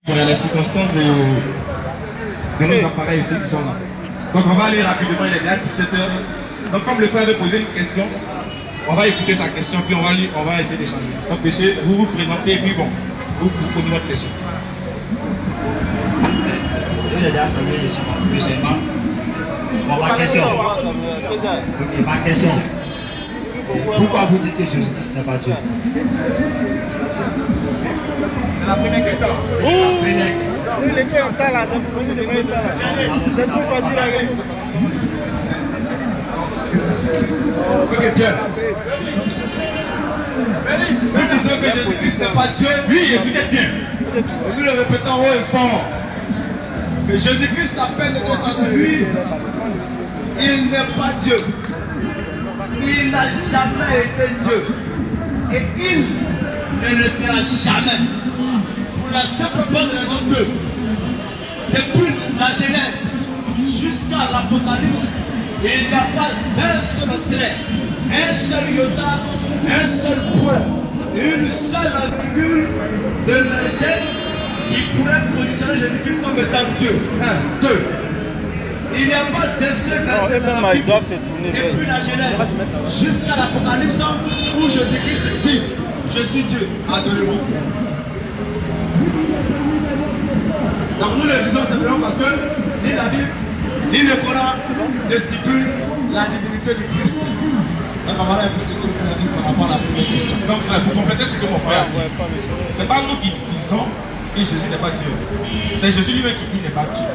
Bon, il y a les circonstances de nos appareils aussi qui sont là. Donc on va aller rapidement, il est déjà 17h. Donc comme le frère avait posé une question, on va écouter sa question, puis on va essayer d'échanger. Donc monsieur, vous vous présentez, et puis bon, vous posez votre question. Je déjà salué monsieur Emma. Bon, ma question. Ok, ma question. Pourquoi vous dites que Jésus-Christ n'est pas Dieu? C'est la première question. C'est la première question. C'est plus facile à répondre. Ok, bien. Nous disons que Jésus-Christ n'est pas Dieu. Oui, écoutez bien. Et nous le répétons haut et fort. Que Jésus-Christ n'a pas de soit sur lui. Il n'est pas Dieu. Il n'a jamais été Dieu. Et il ne restera jamais. Pour la simple bonne raison que depuis la Genèse jusqu'à l'Apocalypse, il n'y a pas un seul trait, un seul iota, un seul point, une seule virgule de verset qui pourrait positionner Jésus-Christ comme étant Dieu. 1, 2. Il n'y a pas un seul verset dans la Bible, depuis la Genèse jusqu'à l'Apocalypse, où Jésus-Christ dit: je suis Dieu, adorez-moi. Donc nous le disons simplement parce que ni la Bible, ni le Coran ne stipulent la divinité du Christ. Donc voilà un peu ce que nous pouvons dire par rapport à la première question. Donc frère, vous complétez ce que mon frère a dit. C'est pas nous qui disons que Jésus n'est pas Dieu. C'est Jésus lui-même qui dit qu'il n'est pas Dieu.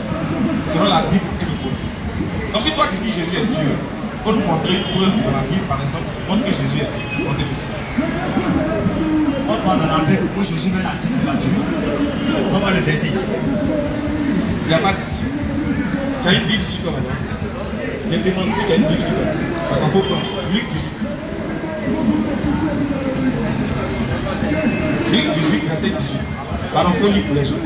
Selon la Bible et le Coran. Donc si toi tu dis Jésus est Dieu, il faut nous montrer une preuve dans la Bible, par exemple, montre que Jésus est Dieu. On débute. Montre-moi dans la Bible où Jésus même a dit qu'il n'est pas Dieu. Comment le verset? Il n'y a pas de souci. Tu as une Bible sur toi maintenant. Je te demande qu'il y a une Bible sur toi. Donc il faut prendre Luc 18. Luc 18, verset 18. Pardon, il faut lire pour les gens.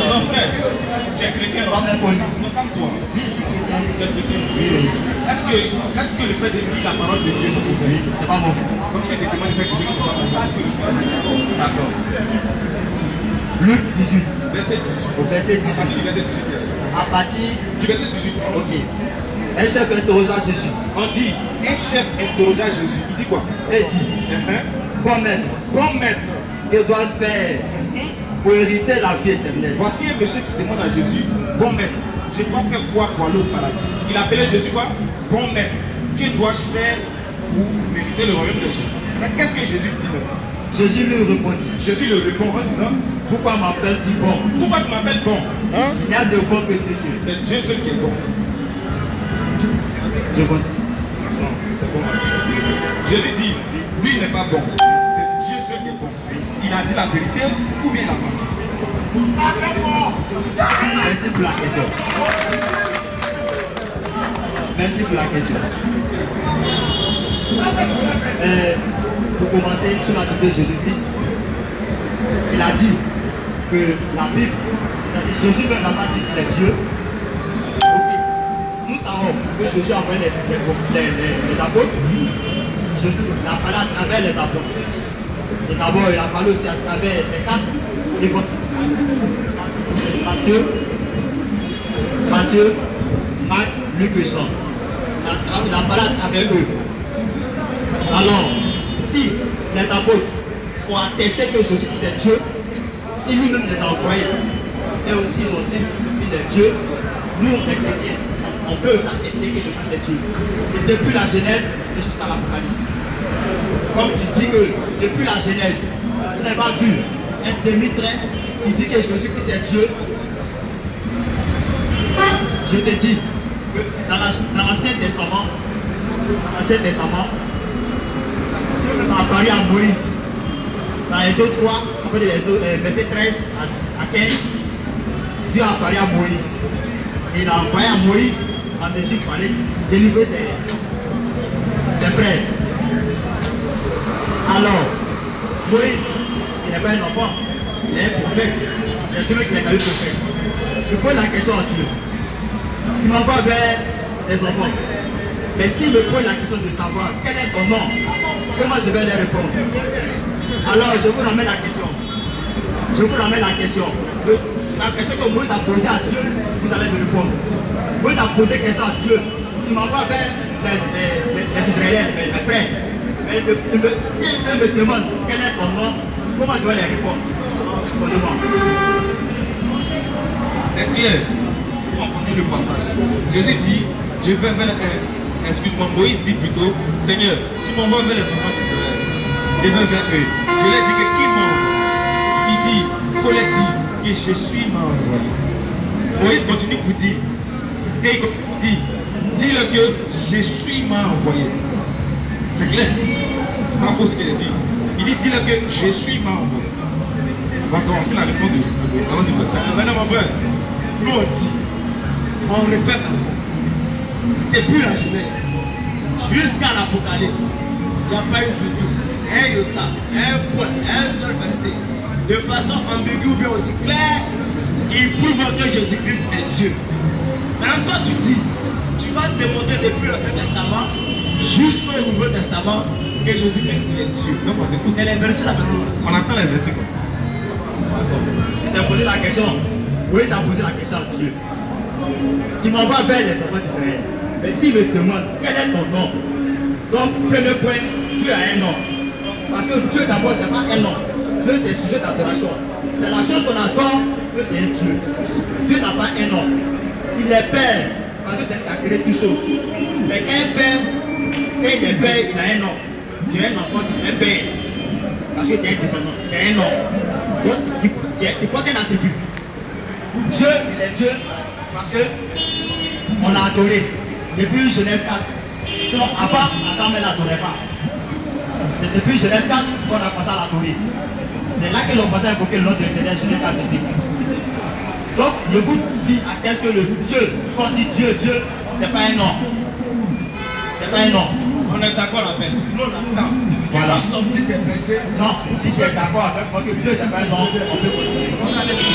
Non frère, tu es chrétien, non? Non, comme toi. Oui, je suis chrétien. Tu es chrétien. Oui. Est-ce que le fait de lire la parole de Dieu, c'est pas bon? Donc si je te demande de faire quelque chose qui n'est pas bon, est-ce que le faire? D'accord. Luc 18. Verset 18. Au verset 18. À partir du verset 18, bien sûr. À partir Du verset 18. Ok. Un chef interrogea Jésus On dit, un chef interrogea Jésus. Il dit quoi? et dit: bon maître, Bon maître, que dois-je faire pour hériter la vie éternelle? voici un monsieur qui demande à Jésus, bon maître, je dois faire quoi pour aller au paradis? Il appelait Jésus quoi? Bon maître, que dois-je faire pour mériter le royaume des cieux? Mais qu'est-ce que Jésus dit maintenant? Jésus lui répondit: Jésus le répond en disant, pourquoi m'appelles-tu bon? pourquoi tu m'appelles bon? Il n'y a de bon que Dieu seul. C'est Dieu seul qui est bon. Je compte. Non, c'est bon. Jésus dit, lui il n'est pas bon. C'est Dieu seul qui est bon. Il a dit la vérité ou bien il a menti. Merci pour la question. Merci pour la question. Pour commencer, sur la vie de Jésus-Christ, il a dit que la Bible, Jésus même n'a pas dit qu'il est Dieu. Ok. Nous savons que Jésus a envoyé les apôtres. Jésus a parlé à travers les apôtres. Et d'abord, il a parlé aussi à travers ces quatre livres. Matthieu, Marc, Luc et Jean. Il a parlé à travers eux. Alors, si les apôtres ont attesté que Jésus-Christ est Dieu, si lui-même les a envoyés, et aussi ils ont dit qu'il est Dieu, nous, les chrétiens, on peut attester que Jésus-Christ est Dieu. Et depuis la Genèse jusqu'à l'Apocalypse. Comme tu dis que depuis la Genèse, vous n'avez pas vu un demi-trait qui dit que Jésus-Christ est Dieu. Je te dis que dans l'Ancien Testament, Dieu même a apparu à Moïse. Dans Exode 3, verset 13 à 15, Dieu a apparu à Moïse. Et il a envoyé à Moïse en Égypte pour aller délivrer ses frères. Alors, Moïse, il n'est pas un enfant, il est un prophète. C'est Dieu qui l'a eu prophète. Je pose la question à Dieu. Il m'envoie vers des enfants. Mais s'ils me posent la question de savoir quel est ton nom, comment je vais leur répondre? Alors je vous ramène la question. Je vous ramène la question. La question que Moïse a posée à Dieu, vous allez me répondre. Moïse a posé question à Dieu. Tu m'envoies vers les Israéliens, mes frères. Mais si eux me demandent quel est ton nom, comment je vais leur répondre? C'est clair. On continue le passage. Jésus dit, je vais vers excuse-moi, Moïse dit plutôt, Seigneur, tu m'envoies vers les enfants d'Israël. Je vais vers eux. Je leur dis que qui m'a envoyé? Il dit, il faut leur dire que Jésus m'a envoyé. Moïse continue pour dire, et il dit, dis-le que Jésus m'a envoyé. C'est clair. C'est pas faux ce que j'ai dit. Il dit, dis-le que Jésus m'a envoyé. On va commencer la réponse de Jésus. Maintenant, mon frère, nous on dit, on répète, depuis la Genèse jusqu'à l'Apocalypse, il n'y a pas une virgule, un iota, un point, un seul verset, de façon ambiguë ou bien aussi claire, qui prouve que Jésus-Christ est Dieu. Maintenant, toi tu dis, tu vas démontrer depuis l'Ancien Testament jusqu'au Nouveau Testament que Jésus-Christ est Dieu. C'est les versets là-dedans. On attend les versets. Il t'a posé la question. Moïse a posé la question à Dieu. Tu m'envoies vers les enfants d'Israël. Mais s'il me demande quel est ton nom, donc premier point, Dieu a un nom. Parce que Dieu d'abord, c'est pas un nom. Dieu, c'est sujet d'adoration. C'est la chose qu'on adore que c'est un Dieu. Dieu n'a pas un nom. Il est Père, parce que c'est qui a créé toutes choses. Mais qu'un Père, quand il est Père, il a un nom. Tu es un enfant, tu es un Père. Parce que tu es un descendant. C'est un nom. Donc tu portes un attribut. Dieu, il est Dieu parce que on l'a adoré depuis Genèse 4. Sinon, avant, Adam ne l'adorait pas. C'est depuis Genèse 4 qu'on a commencé à l'adorer. C'est là qu'ils ont commencé à invoquer le nom de l'Éternel, Genèse 4, verset 4. Donc, je vous dis à qu'est-ce que le Dieu, quand on dit Dieu, Dieu, c'est pas un nom. C'est pas un nom. On est d'accord avec nous, on attend. Voilà. Sortir des versets. Non, si tu es d'accord avec moi que Dieu c'est pas un nom, on peut continuer.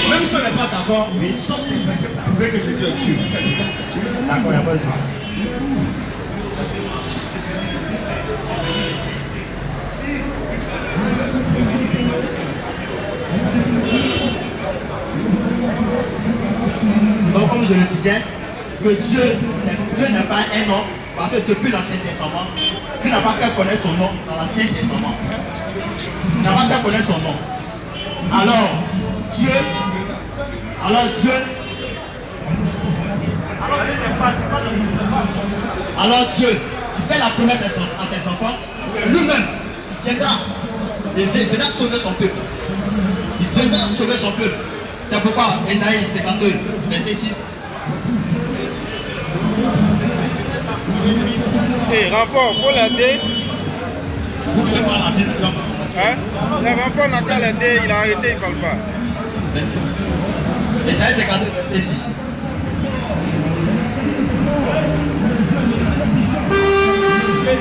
Même si on n'est pas d'accord, mais sorte des versets pour prouver que Jésus est Dieu. D'accord, il n'y a pas de souci. Donc comme je le disais, que Dieu n'est pas un nom, parce que depuis l'Ancien Testament, Dieu n'a pas fait connaître son nom dans l'Ancien Testament. Il n'a pas fait connaître son nom. Alors Dieu, il fait la promesse à ses enfants que lui-même il viendra sauver son peuple. Il viendra sauver son peuple. C'est pourquoi Ésaïe 52, verset 6. Hey, renfort, faut l'aider. Vous pouvez prendre la Bible. Hein? Le renfort n'a qu'à l'aider, il a arrêté, il ne parle pas. Ésaïe 52, verset 6.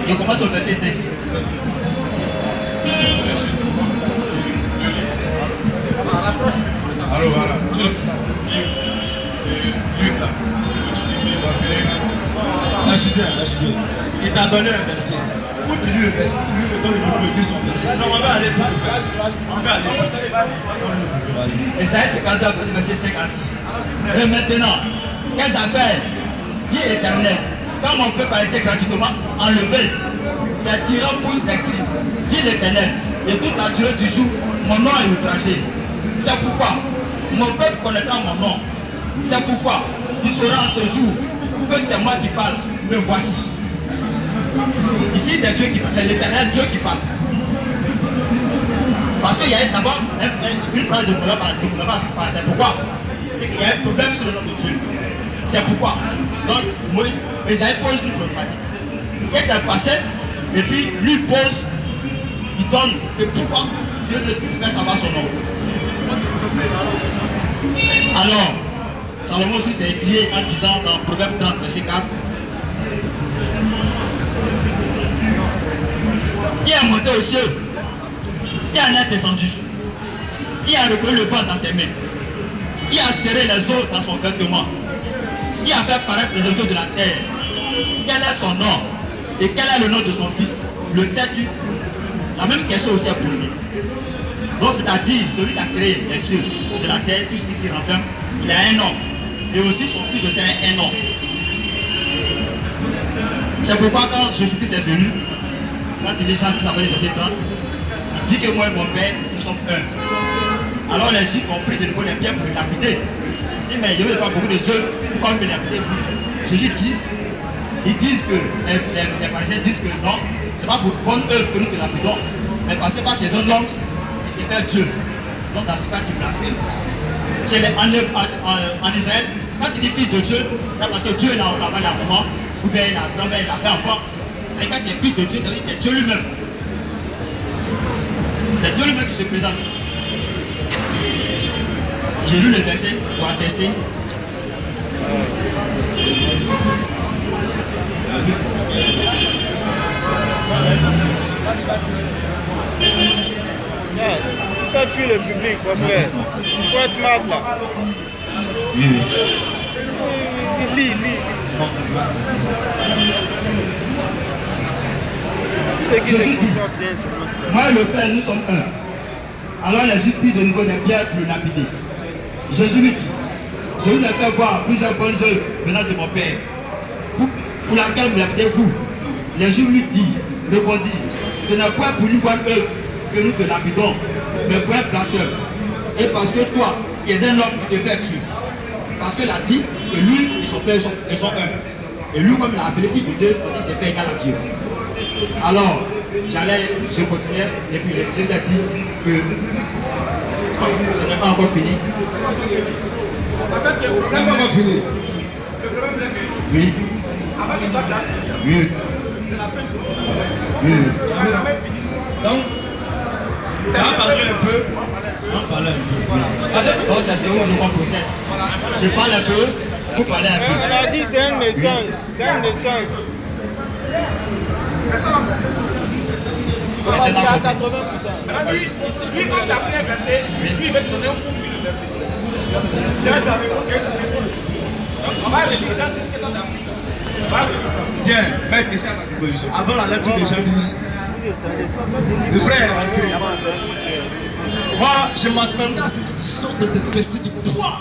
Je commence au verset 5. Alors voilà. Il t'a donné un verset. Où tu lis le verset, tu lui redonnes le micro, il lit son verset. Non, on va aller vite. On va aller vite. Ésaïe 52, verset 5 à 6. Et maintenant, qu'ai-je à faire? Dit l'Éternel, quand mon peuple a été gratuitement enlevé, ses tyrans poussent des cris. Dit l'Éternel, et toute la durée du jour, mon nom est outragé. C'est pourquoi mon peuple connaîtra mon nom. C'est pourquoi il saura en ce jour que c'est moi qui parle. Me voici. Ici, c'est Dieu qui parle, c'est l'Éternel Dieu qui parle. Parce qu'il y a d'abord une phrase de Moulin, c'est pourquoi. C'est qu'il y a un problème sur le nom de Dieu. C'est pourquoi. Donc, Moïse, Esaïe pose une problématique. Qu'est-ce qui s'est passé? Et puis, lui pose, il donne le pourquoi Dieu ne fait savoir son nom. Alors, Salomon aussi s'est écrié en disant dans Proverbe 30, verset 4. Qui est monté au ciel? Qui en est descendu? Qui a reconnu le vent dans ses mains? Qui a serré les eaux dans son vêtement? Qui a fait paraître les eaux de la terre? quel est son nom et quel est le nom de son fils? Le sais-tu? La même question aussi est posée. Donc c'est-à-dire, celui qui a créé les cieux sur la terre, tout ce qui s'y renferme, il a un nom. Et aussi son fils aussi a un nom. C'est pourquoi quand Jésus-Christ est venu, quand il est gentil, après le verset 30, il dit que moi et mon Père, nous sommes un. Alors les Juifs ont pris de nouveau les pierres pour le lapider. Il dit, mais il y a pas beaucoup de œuvres, pourquoi vous me lapidez vous? Jésus dit, ils disent que, les pharisiens disent que non, c'est pas pour bonne œuvre que nous te lapidons, mais parce que par tes autres langues, c'est que Dieu. Donc dans ce cas, tu blasphèmes. En Israël, quand il dit fils de Dieu, c'est parce que Dieu n'a pas la maman, ou bien la grand-mère, la fait enfant. C'est quand tu es fils de Dieu, ça veut dire que c'est Dieu lui-même. C'est Dieu lui-même qui se présente. J'ai lu le verset pour attester. Tu peux fuir le public, mon frère. Il faut être smart là. Oui. Lis. Ceux qui se concentrent bien, c'est pour ça. Moi et le Père, nous sommes un. Alors les Juifs prirent de nouveau des pierres pour le lapider. Jésus lui dit, je vous ai fait voir plusieurs bonnes œuvres venant de mon Père. Pour laquelle vous lapidez-vous? Les Juifs lui répondit, ce n'est pas pour nous voir eux que nous te lapidons, mais pour un blasphème. Et parce que toi, qui es un homme qui te fait tuer. Parce qu'il a dit que lui et son Père sont un. Et lui, comme il a appelé fils de Dieu, on dit que c'est Père égal à Dieu. Alors, je continuais, et puis je lui ai dit que ce n'est pas encore fini. On n'a pas encore fini. Oui. Oui. Oui. Donc, tu vas parler un peu. On parle un peu. Donc, c'est ce que nous procède. Je parle un peu, vous parlez un peu. On a dit c'est un échange. C'est un échange. C'est à 80%. Maintenant, lui, quand tu as pris un verset, lui, il va te donner un coup sur le verset. J'ai un verset. On va relire Jean 10 que tu as appris. On va relire ça. Bien, maître, ici à ma disposition. Avant la lecture des Jean 10, le frère, moi, je m'attendais à ce que tu sortes des versets de poids.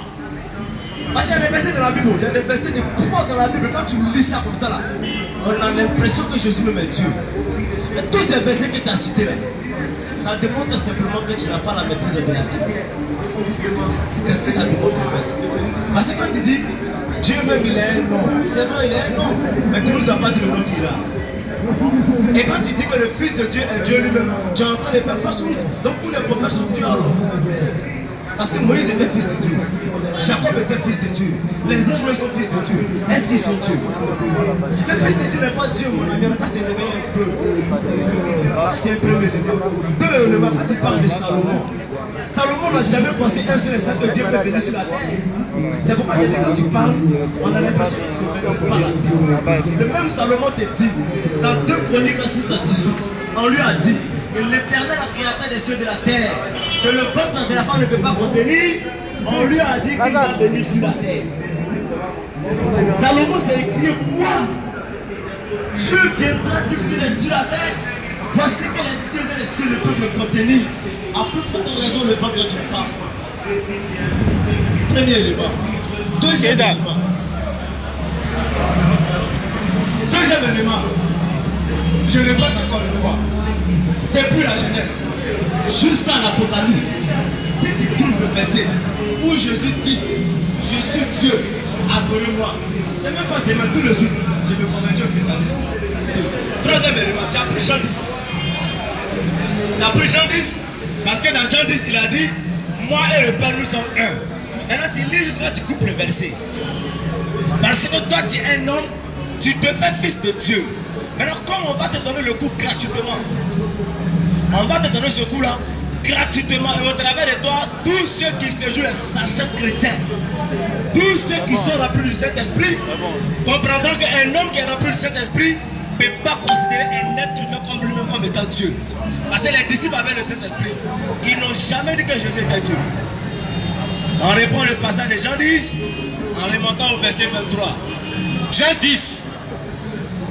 Parce qu'il y a des versets dans la Bible, il y a des versets de poids dans la Bible. Quand tu lis ça comme ça, là, on a l'impression que Jésus même est Dieu. Et tous ces versets que tu as cités là, ça démontre simplement que tu n'as pas la maîtrise de la Bible. C'est ce que ça démontre en fait. Parce que quand tu dis Dieu même il a un nom, c'est vrai il a un nom, mais tu ne nous as pas dit le nom qu'il a. Et quand tu dis que le Fils de Dieu est Dieu lui-même, tu es en train de faire face au monde. Donc tous les prophètes sont Dieu alors. Parce que Moïse était fils de Dieu, Jacob était fils de Dieu, les anges sont fils de Dieu. Est-ce qu'ils sont Dieu? Le fils de Dieu n'est pas Dieu, mon ami. Là, c'est élevé un peu. Ça, c'est un premier élément. Deux éléments, quand tu parles de Salomon, Salomon n'a jamais pensé un seul instant que Dieu peut venir sur la terre. C'est pourquoi quand tu parles, on a l'impression que tu ne maîtrises pas la Bible. Le même Salomon te dit, dans 2 Chroniques 6 à 18, on lui a dit que l'Éternel a créateur des cieux et de la terre, que le ventre de la femme ne peut pas contenir, on lui a dit qu'il va venir sur la terre. Salomon s'est écrit quoi? Dieu viendra dire sur les dieux de la terre. Voici que les cieux et les cieux ne peuvent le contenir. En plus forte raison, le ventre d'une femme. Premier élément. Deuxième élément. Deuxième élément. Je répète encore une fois. Depuis la Genèse jusqu'à l'Apocalypse, si tu trouves le verset où Jésus dit je suis Dieu, adorez-moi. C'est même pas demain, tout le suite. Je me convaincu au christianisme. Troisième élément, tu as pris Jean 10. Tu as pris Jean 10 parce que dans Jean 10, il a dit moi et le Père, nous sommes un. Maintenant, tu lis jusqu'à tu coupes le verset. Parce que toi, tu es un homme, tu deviens fils de Dieu. Maintenant, comme on va te donner le coup gratuitement, on va te donner ce coup-là gratuitement et au travers de toi, tous ceux qui se jouent les sachets chrétiens, tous ceux qui sont remplis du Saint-Esprit, comprendront qu'un homme qui est rempli du Saint-Esprit ne peut pas considérer un être humain comme lui-même comme étant Dieu. Parce que les disciples avaient le Saint-Esprit. Ils n'ont jamais dit que Jésus était Dieu. On reprend le passage de Jean 10 en remontant au verset 23. Jean 10,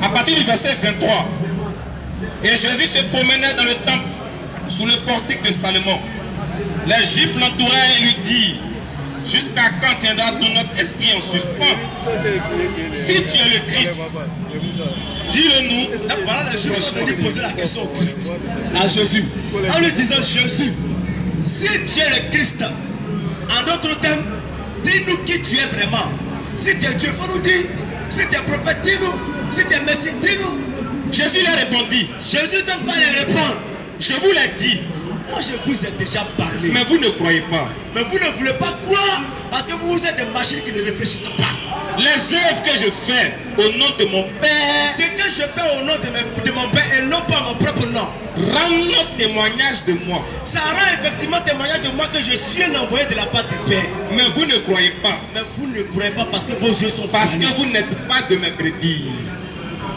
À partir du verset 23. Et Jésus se promenait dans le temple sous le portique de Salomon. Les Juifs l'entouraient et lui dirent: jusqu'à quand tiendra tout notre esprit en suspens? Si tu es le Christ, dis-le-nous. Voilà, les Juifs sont venus poser la question au Christ, à Jésus, en lui disant: Jésus, si tu es le Christ, en d'autres termes, dis-nous qui tu es vraiment. Si tu es Dieu, il faut nous dire. Si tu es prophète, dis-nous. Si tu es Messie, dis-nous. Jésus leur répondit: Jésus donc va les répondre: je vous l'ai dit. Moi je vous ai déjà parlé. Mais vous ne croyez pas. Mais vous ne voulez pas croire parce que vous êtes des machines qui ne réfléchissent pas. Les œuvres que je fais au nom de mon Père, Ce que je fais au nom de mon Père et non pas mon propre nom, rendent témoignage de moi. ça rend effectivement témoignage de moi que je suis un envoyé de la part du Père. Mais vous ne croyez pas. Mais vous ne croyez pas parce que vos yeux sont Parce fermés. que vous n'êtes pas de mes brebis.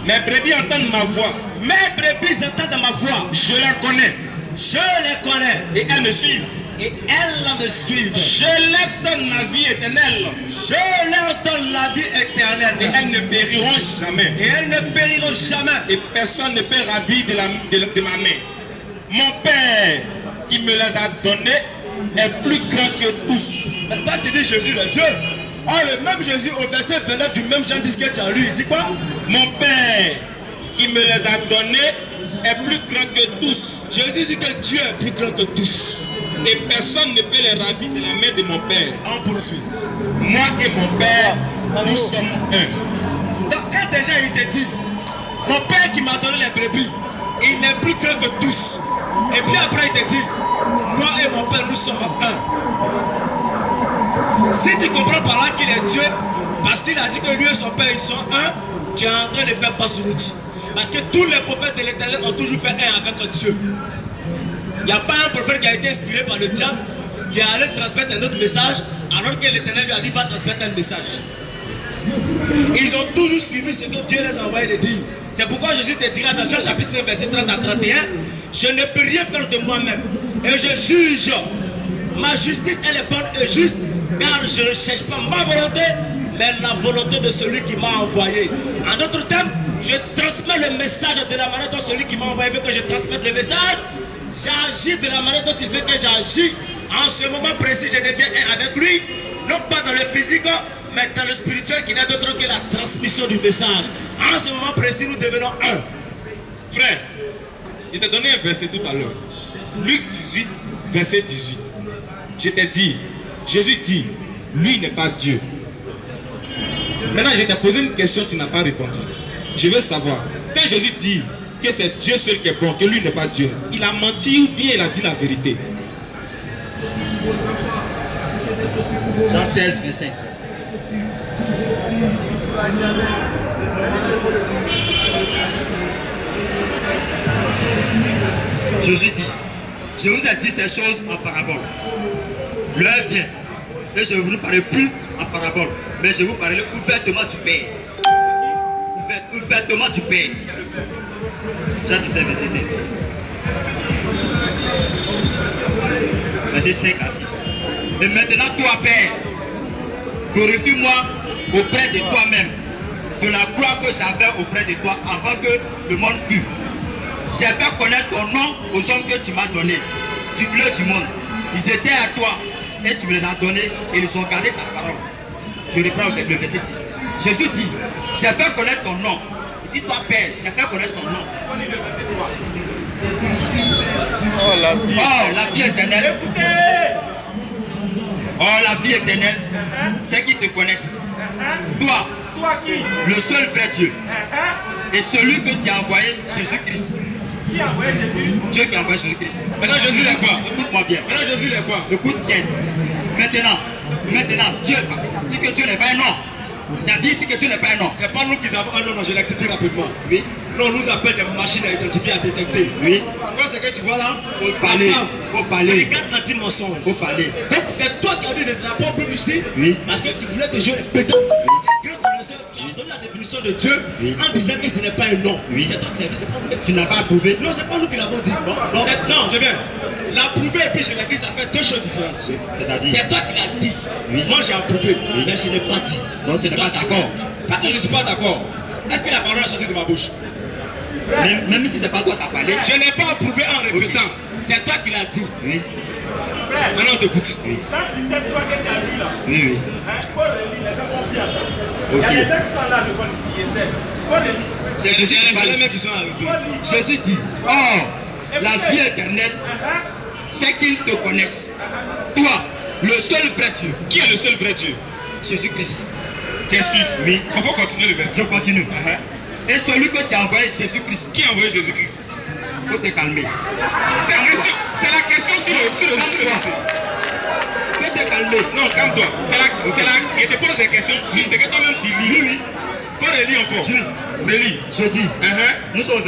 Mes brebis entendent ma voix. Mes brebis entendent ma voix. Je la connais. Je les connais. Et elles me suivent. Et elles me suivent. Je leur donne la vie éternelle. Je leur donne la vie éternelle. Et elles ne périront jamais. Et elles ne périront jamais. Et personne ne peut ravir de ma main. Mon Père qui me les a donnés est plus grand que tous. Mais toi tu dis Jésus le Dieu. Oh, le même Jésus au verset 29 du même Jean 10 que tu as lu, il dit quoi? Mon Père qui me les a donnés est plus grand que tous. Jésus dit que Dieu est plus grand que tous. Et personne ne peut les ravir de la main de mon Père. On poursuit. Moi et mon Père, nous sommes un. Donc quand déjà il te dit, mon Père qui m'a donné les brebis, il n'est plus grand que tous. Et puis après il te dit, moi et mon Père nous sommes un. Si tu comprends par là qu'il est Dieu, parce qu'il a dit que lui et son Père ils sont un, tu es en train de faire face au route. Parce que tous les prophètes de l'Éternel ont toujours fait un avec Dieu. Il n'y a pas un prophète qui a été inspiré par le diable qui est allé transmettre un autre message alors que l'Éternel lui a dit va transmettre un message. Ils ont toujours suivi ce que Dieu les a envoyé de dire. C'est pourquoi Jésus te dira dans Jean chapitre 5 verset 30 à 31, je ne peux rien faire de moi-même et je juge. Ma justice elle est bonne et juste car je ne cherche pas ma volonté mais la volonté de celui qui m'a envoyé. En d'autres termes, je transmets le message de la manière dont celui qui m'a envoyé veut que je transmette le message. J'agis de la manière dont il veut que j'agis. En ce moment précis, je deviens un avec lui, non pas dans le physique, mais dans le spirituel qui n'est d'autre que la transmission du message. En ce moment précis, nous devenons un. Frère, je t'ai donné un verset tout à l'heure. Luc 18, verset 18. Je t'ai dit, Jésus dit, lui n'est pas Dieu. Maintenant, je t'ai posé une question, tu n'as pas répondu. Je veux savoir, quand Jésus dit que c'est Dieu seul qui est bon, que lui n'est pas Dieu, il a menti ou bien il a dit la vérité? Jean 16, verset 5. Jésus dit, je vous ai dit ces choses en parabole. L'heure vient, et je ne vous parlerai plus en parabole, mais je vous parlerai ouvertement du Père. Ouvertement du Père. Jean 17, verset 5. Verset 5 à 6. Et maintenant, toi, Père, glorifie-moi auprès de toi-même, de la gloire que j'avais auprès de toi avant que le monde fût. J'ai fait connaître ton nom aux hommes que tu m'as donnés, du milieu du monde. Ils étaient à toi et tu me les as donnés et ils ont gardé ta parole. Je reprends le verset 6. Jésus dit, j'ai fait connaître ton nom. Il dit, toi, Père, j'ai fait connaître ton nom. Oh, la vie. Oh, la vie éternelle. Oh, la vie éternelle, c'est qu'ils te connaissent. Toi, le seul vrai Dieu. Et celui que tu as envoyé, Jésus-Christ. Qui a envoyé Jésus? Dieu qui a envoyé Jésus-Christ. Maintenant Jésus est quoi? Écoute-moi bien. Maintenant Jésus est quoi? Écoute bien. Maintenant, Dieu dit que Dieu n'est pas un nom. Il a dit ici que Dieu n'est pas un nom. C'est pas nous qui avons un nom, non, je l'actifie rapidement. Oui. Non, on nous appelle des machines à identifier, à détecter. Oui. Pourquoi c'est que tu vois là? Faut parler. Faut parler. Regarde l'anti-mensonge. Faut parler. Donc c'est toi qui as dit de ta propre ici. Oui. Parce que tu voulais te jouer les pétants. Les grands connaisseurs, tu as donné la définition de Dieu en disant que ce n'est pas un nom. Oui. C'est toi qui l'as dit, c'est pas nous. Tu n'as pas approuvé. Non, c'est pas nous qui l'avons dit. Non. Non, je viens. L'approuver et puis je l'ai dit, ça fait deux choses différentes. C'est-à-dire. C'est toi qui l'as dit. Oui. Moi j'ai approuvé, mais je n'ai pas dit. Non, tu n'es pas d'accord. Parce que je ne suis pas d'accord. Est-ce que la parole est sortie de ma bouche? Même si c'est pas toi qui as parlé. Je n'ai pas approuvé en répétant. C'est toi qui l'as dit. Oui. Frère, maintenant on t'écoute. Oui. Quand tu sais toi que tu as lu là, Oui, oui. faut relire, les gens vont bien attendre. Ok. Il y a des gens qui sont là devant ici, et c'est. Faut relire. C'est Jésus qui parle. Les mecs qui sont arrêtés. Jésus dit, oh, la vie éternelle, c'est qu'ils te connaissent. Toi, le seul vrai Dieu. Qui est le seul vrai Dieu? Jésus-Christ. Tu es sûr? Oui. On va continuer le verset. Je continue. Et celui que tu as envoyé, Jésus-Christ. Qui a envoyé Jésus-Christ? Il faut te calmer. C'est la question sur le verset. Il faut te calmer. Non, calme-toi. Je te pose des questions sur ce que toi-même tu lis. Oui. Faut relire encore. Relis. Je dis, nous sommes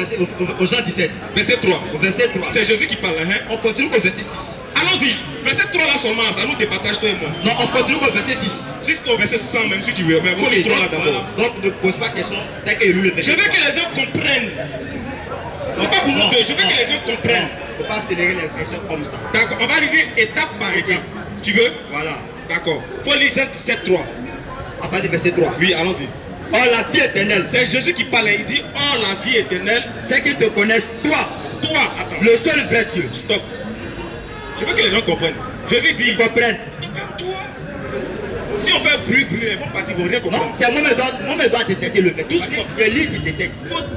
au Jean 17. Verset 3. Au verset 3. C'est Jésus qui parle. On continue au verset 6. Allons-y. Verset 3 là seulement, ça nous départage toi et moi. Non, on continue au verset 6. Jusqu'au verset 100 même si tu veux. Mais il faut lire 3 là d'abord. Donc ne pose pas de questions dès qu'il lit le verset. Je veux que les gens comprennent. C'est pas pour nous deux, je veux que les gens comprennent. Il ne faut pas accélérer les questions comme ça. D'accord, on va lire étape par étape. Tu veux? Voilà. D'accord. Il faut lire Jean 17, 3. À partir du verset 3. Oui, allons-y. Oh, la vie éternelle. C'est Jésus qui parle. Il dit, oh, la vie éternelle. C'est qu'ils te connaissent, toi. Toi, attends. Le seul vrai Dieu. Stop. Je veux que les gens comprennent. Jésus dit, Ils comprennent. calme-toi. Si on fait bruit, ils vont partir, ils vont rien comprendre. Non, c'est moi, je dois détecter le verset. Parce que je lis, il détecte.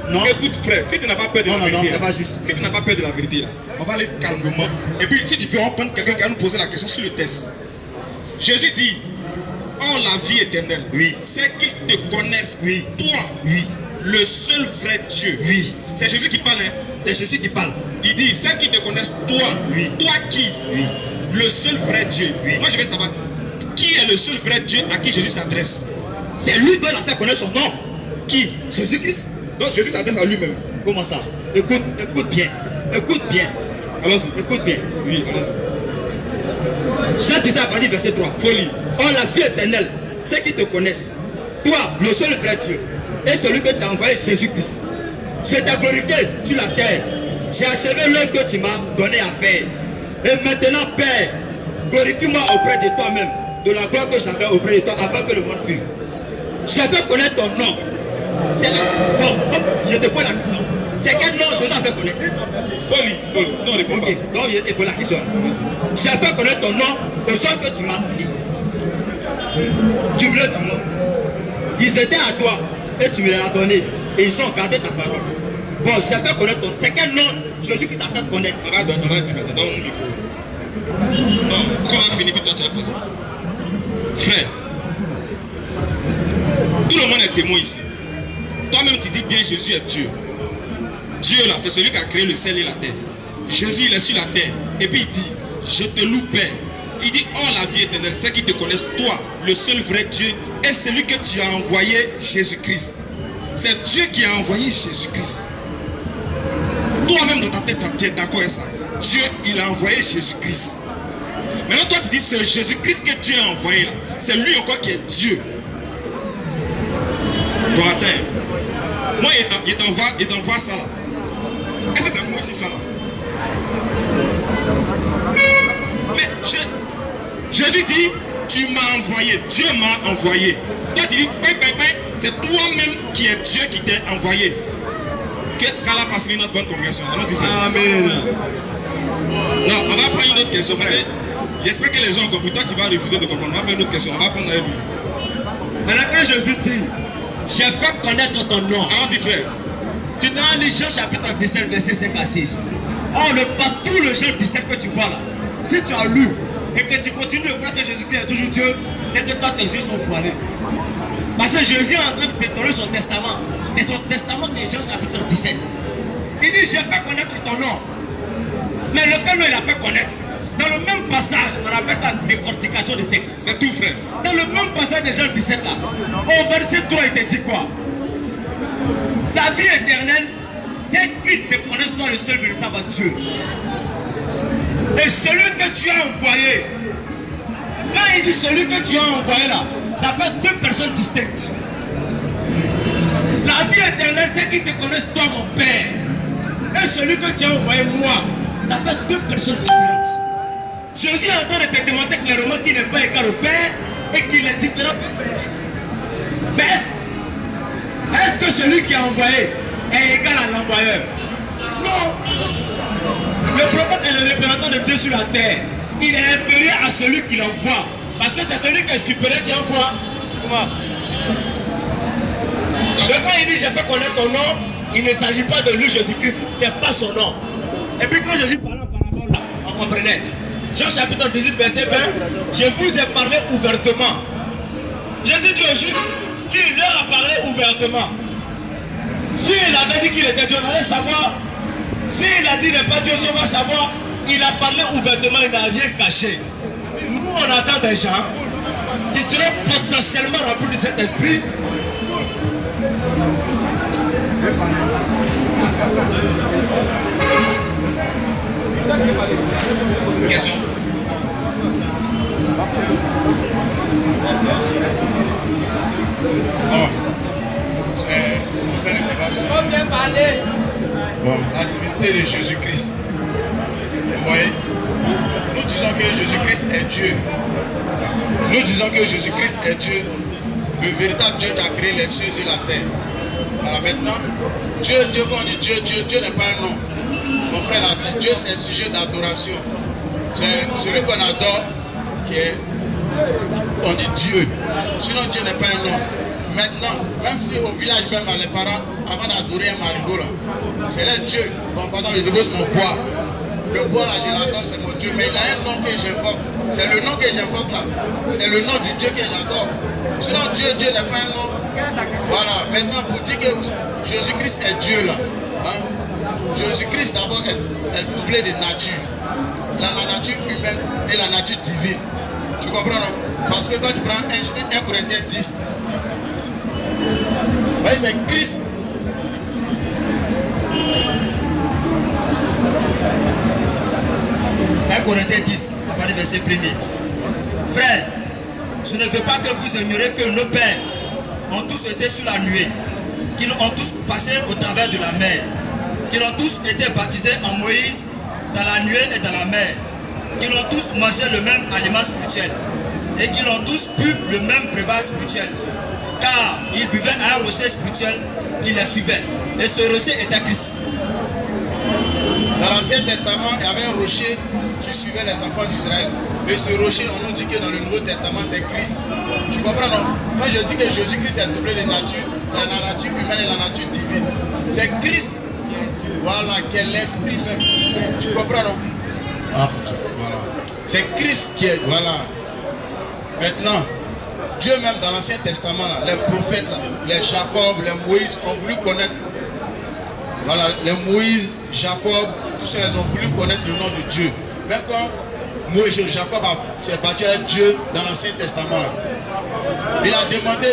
Non. Écoute, frère, si tu n'as pas peur de la vérité. Non, c'est pas juste. Si tu n'as pas peur de la vérité, là, on va aller calmement. Et puis, si tu veux reprendre quelqu'un qui va nous poser la question sur le test. Jésus dit, oh, la vie éternelle. Oui. C'est qu'ils te connaissent. Oui. Toi. Oui. Le seul vrai Dieu. Oui. C'est Jésus qui parle. Hein? C'est Jésus qui parle. Il dit, c'est qu'ils te connaissent. Toi. Oui. Toi qui? Oui. Le seul vrai Dieu. Oui. Moi, je veux savoir. Qui est le seul vrai Dieu à qui Jésus s'adresse? C'est lui qui doit la faire connaître son nom. Qui? Jésus-Christ. Donc Jésus s'adresse à lui-même. Comment ça? Écoute bien. Écoute bien. Allons-y. Écoute bien. Oui, allons-y. Jean 17 à partir du verset 3. Folie. Oh, la vie éternelle, c'est qu'ils te connaissent. Toi, le seul vrai Dieu. Et celui que tu as envoyé, Jésus-Christ. Je t'ai glorifié sur la terre. J'ai achevé l'œuvre que tu m'as donné à faire. Et maintenant, Père, glorifie-moi auprès de toi-même, de la gloire que j'avais auprès de toi avant que le monde fût. J'ai fait connaître ton nom. C'est là. Bon, je te pose la question. C'est quel nom Jésus a fait connaître? Folie. Non, réponds pas. Ok, donc je te pose la question. J'ai fait connaître ton nom, le son que tu m'as donné. Tu me l'as dit moi. Ils étaient à toi et tu me les as donnés. Et ils ont gardé ta parole. Bon, j'ai fait connaître ton nom. C'est quel nom Jésus qui t'a fait connaître? On va dire maintenant, dans mon micro. Non, quand on a fini, puis toi tu as parlé. Frère, tout le monde est témoin ici. Toi-même tu dis bien Jésus est Dieu. Dieu là, c'est celui qui a créé le ciel et la terre. Jésus il est sur la terre. Et puis il dit, je te loue Père. Il dit, oh la vie éternelle, c'est qu'ils te connaissent, toi, le seul vrai Dieu, et celui que tu as envoyé, Jésus-Christ. C'est Dieu qui a envoyé Jésus-Christ. Toi-même dans ta tête, tu es d'accord avec ça. Dieu, il a envoyé Jésus-Christ. Maintenant, toi, tu dis c'est Jésus-Christ que Dieu a envoyé là. C'est lui encore qui est Dieu. Toi, attends. Moi, il t'envoie ça là. Est-ce que c'est moi aussi ça là? Mais Jésus dit, tu m'as envoyé. Dieu m'a envoyé. Toi, tu dis, c'est toi-même qui est Dieu qui t'a envoyé. Qu'Allah facilite notre bonne compréhension. Allons-y, frère. Amen. Non, on va prendre une autre question. J'espère que les gens ont compris. Toi, tu vas refuser de comprendre. On va faire une autre question. On va prendre avec lui. Maintenant, quand Jésus dit, j'ai fait connaître ton nom. Allons-y, frère. Tu dois aller Jean chapitre 17, verset 5 à 6. Or, partout le Jean 17 que tu vois là, si tu as lu et que tu continues de croire que Jésus-Christ est toujours Dieu, c'est que toi, tes yeux sont voilés. Parce que Jésus est en train de te donner son testament. C'est son testament de Jean chapitre 17. Il dit, j'ai fait connaître ton nom. Mais lequel nom il a fait connaître? Dans le même passage, on appelle ça décortication des textes. C'est tout, frère. Dans le même passage de Jean 17 là, au verset 3, il te dit quoi? La vie éternelle, c'est qu'ils te connaissent toi le seul véritable Dieu. Et celui que tu as envoyé, quand il dit celui que tu as envoyé là, ça fait deux personnes distinctes. La vie éternelle, c'est qu'ils te connaissent toi mon Père. Et celui que tu as envoyé moi, ça fait deux personnes différentes. Jésus est en train de te démontrer clairement qu'il n'est pas égal au Père et qu'il est différent du Père. Mais Est-ce que celui qui a envoyé est égal à l'envoyeur? Non. Le prophète est le représentant de Dieu sur la terre. Il est inférieur à celui qui l'envoie. Parce que c'est celui qui est supérieur qui envoie. Comment? Donc quand il dit je fais connaître ton nom, il ne s'agit pas de lui Jésus-Christ, c'est pas son nom. Et puis quand Jésus parlait en parabole là, on comprenait. Jean chapitre 18 verset 20, je vous ai parlé ouvertement. Jésus dit au juif qu'il leur a parlé ouvertement. S'il avait dit qu'il était Dieu, on allait savoir. S'il a dit n'est pas Dieu, on va savoir. Il a parlé ouvertement, il n'a rien caché. Nous on attend des gens qui seraient potentiellement remplis de cet esprit. Question. Bon, on fait le débat sur la divinité de Jésus-Christ. Vous voyez, nous disons que Jésus-Christ est Dieu. Nous disons que Jésus-Christ est Dieu, le véritable Dieu qui a créé les cieux et la terre. Alors maintenant, Dieu, quand on dit Dieu n'est pas un nom. Mon frère l'a dit, Dieu c'est un sujet d'adoration. C'est celui qu'on adore qui est, on dit Dieu. Sinon Dieu n'est pas un nom. Maintenant, même si au village même les parents, avant d'adorer un marigot là, c'est là Dieu. Bon, par exemple, je dépose mon bois. Le bois là, je l'adore, c'est mon Dieu. Mais il a un nom que j'invoque. C'est le nom que j'invoque là. C'est le nom du Dieu que j'adore. Sinon Dieu n'est pas un nom. Voilà, maintenant pour dire que Jésus-Christ est Dieu là. Hein? Jésus-Christ d'abord est doublé de nature. La nature humaine et la nature divine. Tu comprends non? Parce que quand tu prends 1 Corinthiens 10, c'est Christ. 1 Corinthiens 10, à partir du verset 1er. Frères, je ne veux pas que vous ignorez que nos pères ont tous été sous la nuée, qu'ils ont tous passé au travers de la mer, qu'ils ont tous été baptisés en Moïse, dans la nuée et dans la mer, qu'ils ont tous mangé le même aliment spirituel, et qu'ils ont tous bu le même breuvage spirituel, car ils buvaient à un rocher spirituel qui les suivait, et ce rocher était Christ. Dans l'Ancien Testament, il y avait un rocher qui suivait les enfants d'Israël. Et ce rocher, on nous dit que dans le Nouveau Testament, c'est Christ. Tu comprends non? Quand je dis que Jésus-Christ est doublé de nature, la nature humaine et la nature divine. C'est Christ, voilà, qui est l'esprit même. Tu comprends non? Ah, voilà. C'est Christ qui est, voilà. Maintenant, Dieu même dans l'Ancien Testament, là, les prophètes, là, les Jacob, les Moïse ont voulu connaître. Voilà, les Moïse, Jacob, tous ceux qui ont voulu connaître le nom de Dieu. Même quand Jacob s'est battu avec Dieu dans l'Ancien Testament, là, il a demandé,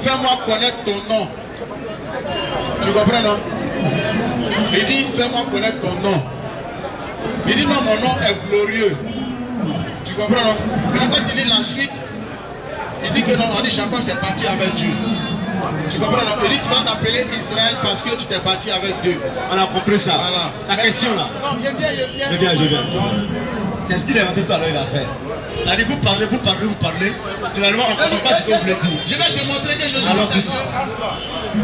fais-moi connaître ton nom. Tu comprends non? Il dit, fais-moi connaître ton nom. Il dit, non, mon nom est glorieux. Tu comprends non? Maintenant quand il lit la suite, il dit que non, on dit Jacob s'est battu avec Dieu. Tu comprends non? Il dit tu vas t'appeler Israël parce que tu t'es battu avec Dieu. On a compris ça. Voilà. La question là. Non, je viens. C'est ce qu'il a inventé tout à l'heure, il a fait. C'est-à-dire vous parlez. Finalement, on ne comprend pas ce que vous voulez dire. Je vais te montrer que Jésus est Dieu.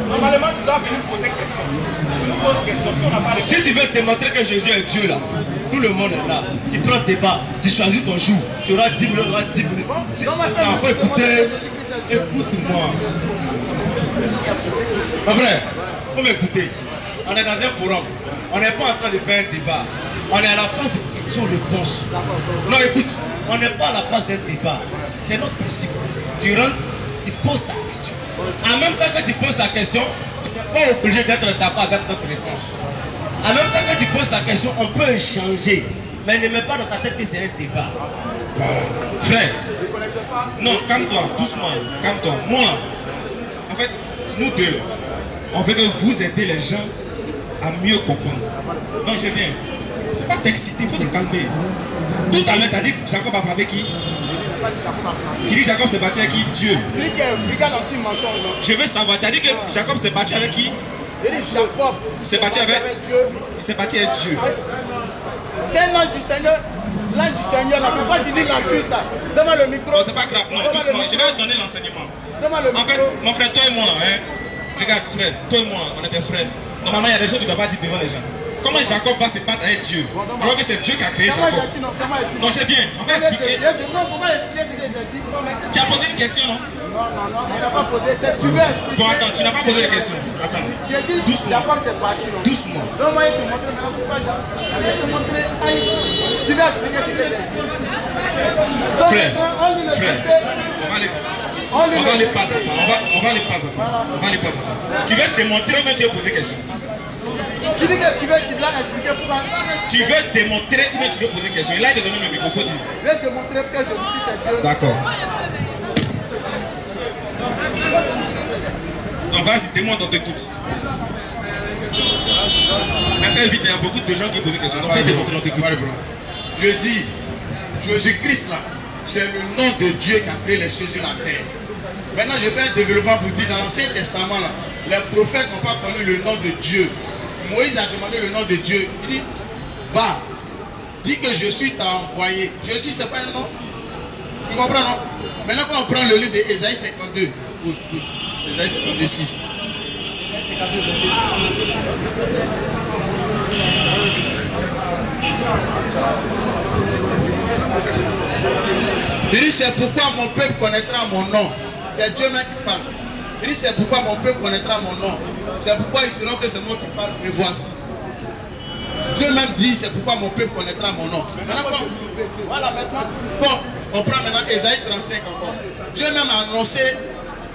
Normalement, tu dois venir poser question. Tu nous poses question. Si tu veux démontrer que Jésus est Dieu là, tout le monde est là. Tu prends le débat, tu choisis ton jour. Tu auras 10 minutes, tu auras 10 minutes. Il faut écouter. Écoute-moi. Mon frère, il faut m'écouter. On est dans un forum. On n'est pas en train de faire un débat. On est à la phase de questions-réponses. Non, écoute, on n'est pas à la phase d'un débat. C'est notre principe. Tu rentres, tu poses ta question. En même temps que tu poses ta question, tu n'es pas obligé d'être d'accord avec notre réponse. En même temps que tu poses ta question, on peut échanger. Mais ne mets pas dans ta tête que c'est un débat. Voilà. Frère, non, calme-toi, doucement, calme-toi. Moi là, en fait, nous deux là, on veut que vous aidez les gens à mieux comprendre. Non, je viens. Il ne faut pas t'exciter, il faut te calmer. Tout à l'heure, tu as dit Jacob a frappé qui? Tu dis Jacob s'est battu avec qui? Dieu. Je veux savoir, tu as dit que Jacob s'est battu avec qui? Jacob s'est battu avec Dieu. Il s'est battu avec Dieu. C'est un ange du Seigneur. L'âge du Seigneur, là, pourquoi tu dis la chute là? Donne-moi le micro. Non, c'est pas grave, non, doucement. Je vais te donner l'enseignement. Donne-moi le micro. En fait, mon frère, toi et moi là, hein. Regarde, frère, toi et moi là, on est des frères. Normalement, il y a des choses que tu ne dois pas dire devant les gens. Comment Jacob va se battre avec Dieu alors que c'est Dieu qui a créé Jacob? Non, c'est bien, on va expliquer. Non, on va expliquer ce que j'ai dit. Tu as posé une question, non? Non, il n'a pas posé. Tu veux expliquer. Bon, attends, tu n'as pas posé de question. Attends. J'ai dit, Jacob c'est parti. Doucement. Donc, moi, je vais te montrer maintenant pourquoi Jacob. Je vais te montrer. Tu vas expliquer ce que j'ai dit. Donc, Frère, on lit le verset. on va les passer à pas. On va les passer à pas. On va les passer à pas. Tu veux démontrer ou bien tu veux poser question? Tu dis que tu veux expliquer pourquoi. Tu veux démontrer ou bien tu veux poser question? Il a donné le micro, faut dire. Je vais te montrer que Jésus-Christ est Dieu. D'accord. Donc vas-y, démontre, on t'écoute. Mais fais vite, il y a beaucoup de gens qui posent des questions. Donc fais démontrer, on t'écoute. Je dis, Jésus-Christ là, c'est le nom de Dieu qui a créé les cieux et la terre. Maintenant, je fais un développement pour dire, dans l'Ancien Testament là, les prophètes n'ont pas connu le nom de Dieu. Moïse a demandé le nom de Dieu. Il dit, va, dis que je suis t'a envoyé. Je suis, c'est pas un nom. Tu comprends, non? Maintenant, quand on prend le livre d'Ésaïe 52, Ésaïe 52, 6. Il dit, c'est pourquoi mon peuple connaîtra mon nom. C'est Dieu même qui parle. Il dit, c'est pourquoi mon peuple connaîtra mon nom. C'est pourquoi ils sauront que c'est moi qui parle. Et voici. Dieu même dit, c'est pourquoi mon peuple connaîtra mon nom. Maintenant, voilà, maintenant, bon, on prend maintenant Ésaïe 35 encore. Dieu même a annoncé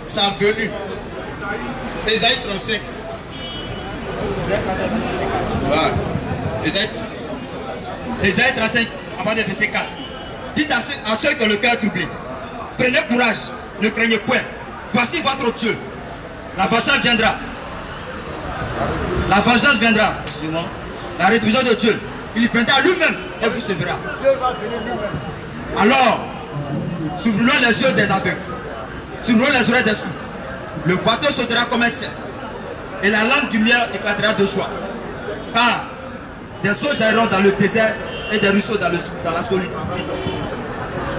sa venue. Ésaïe 35. Voilà. Ésaïe 35, avant de verset 4. Dites à ceux qui ont le cœur troublé, prenez courage, ne craignez point. Voici votre Dieu. La vengeance viendra. La vengeance viendra. Excusez-moi. La rétribution de Dieu. Il viendra lui-même et vous sauvera. Dieu va venir lui-même. Alors, s'ouvriront les yeux des aveugles, s'ouvriront les oreilles des sourds. Le bateau sautera comme un cerf, et la langue du miel éclatera de joie. Car des eaux jailliront dans le désert et des ruisseaux dans la solitude.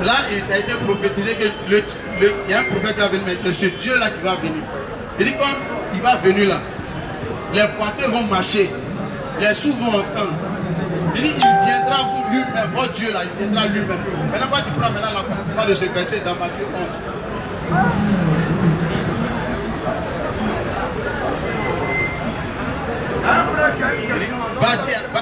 Là, ça a été prophétisé que il y a un prophète qui va venir, mais c'est ce Dieu-là qui va venir. Il dit quand il va venir là, les boiteux vont marcher, les sourds vont entendre. Il dit, il viendra vous lui-même, votre Dieu là, il viendra lui-même. Maintenant, quand tu prends maintenant l'accomplissement de ce verset dans Matthieu 11. Va dire, va.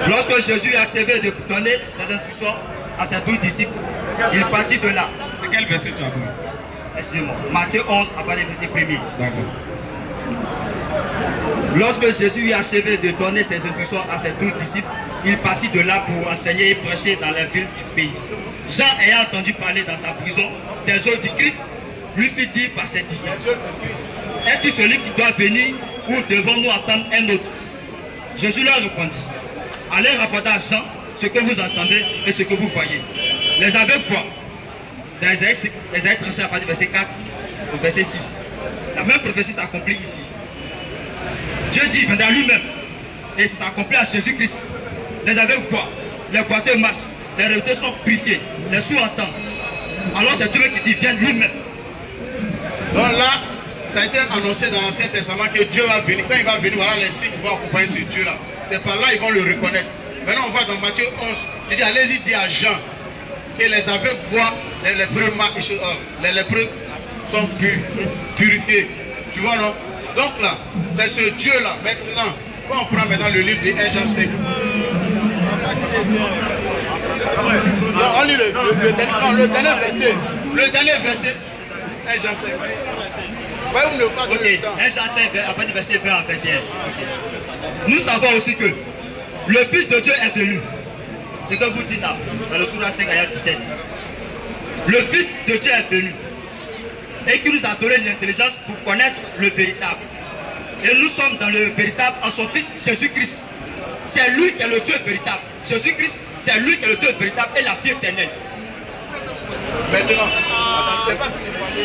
Lorsque Jésus a achevé de donner ses instructions à ses 12 disciples, il partit de là. C'est quel verset tu as pris? Excusez-moi. Matthieu 11, à partir du verset 1er. D'accord. Lorsque Jésus eut achevé de donner ses instructions à ses 12 disciples, il partit de là pour enseigner et prêcher dans les villes du pays. Jean, ayant entendu parler dans sa prison des œuvres du Christ, lui fit dire par ses disciples, es-tu celui qui doit venir ou devons-nous attendre un autre? Jésus leur répondit, allez rapporter à Jean ce que vous entendez et ce que vous voyez. Les aveugles voient. Dans Ésaïe 35, à partir du verset 4 au verset 6. La même prophétie s'accomplit ici. Dieu dit, il viendra lui-même. Et ça s'accomplit à Jésus-Christ. Les aveugles voient, les boiteux marchent, les rebutés sont purifiés, les sourds entendent. Alors c'est Dieu qui dit, viens lui-même. Donc là, ça a été annoncé dans l'Ancien Testament que Dieu va venir. Quand il va venir, voilà les signes qui vont accompagner ce Dieu-là. C'est par là qu'ils vont le reconnaître. Maintenant, on voit dans Matthieu 11, il dit, allez-y, dit à Jean, que les aveugles voient, les lépreux marchent, les lépreux sont purifiés. Tu vois, non? Donc là, c'est ce Dieu-là. Maintenant, quand on prend maintenant le livre de 1 Jean 5. Non, on lit le dernier verset. Le dernier verset, 1 Jean 5. Ok, 1 Jean 5, à partir du verset 20 à 21. Okay. Nous savons aussi que le Fils de Dieu est venu. C'est ce que vous dites là, dans le Sourate 5, ayat 17. Le Fils de Dieu est venu et qui nous a donné l'intelligence pour connaître le véritable. Et nous sommes dans le véritable en son Fils Jésus-Christ. C'est lui qui est le Dieu véritable. Jésus-Christ, c'est lui qui est le Dieu véritable et la vie éternelle. Maintenant, attends, c'est pas fini de parler.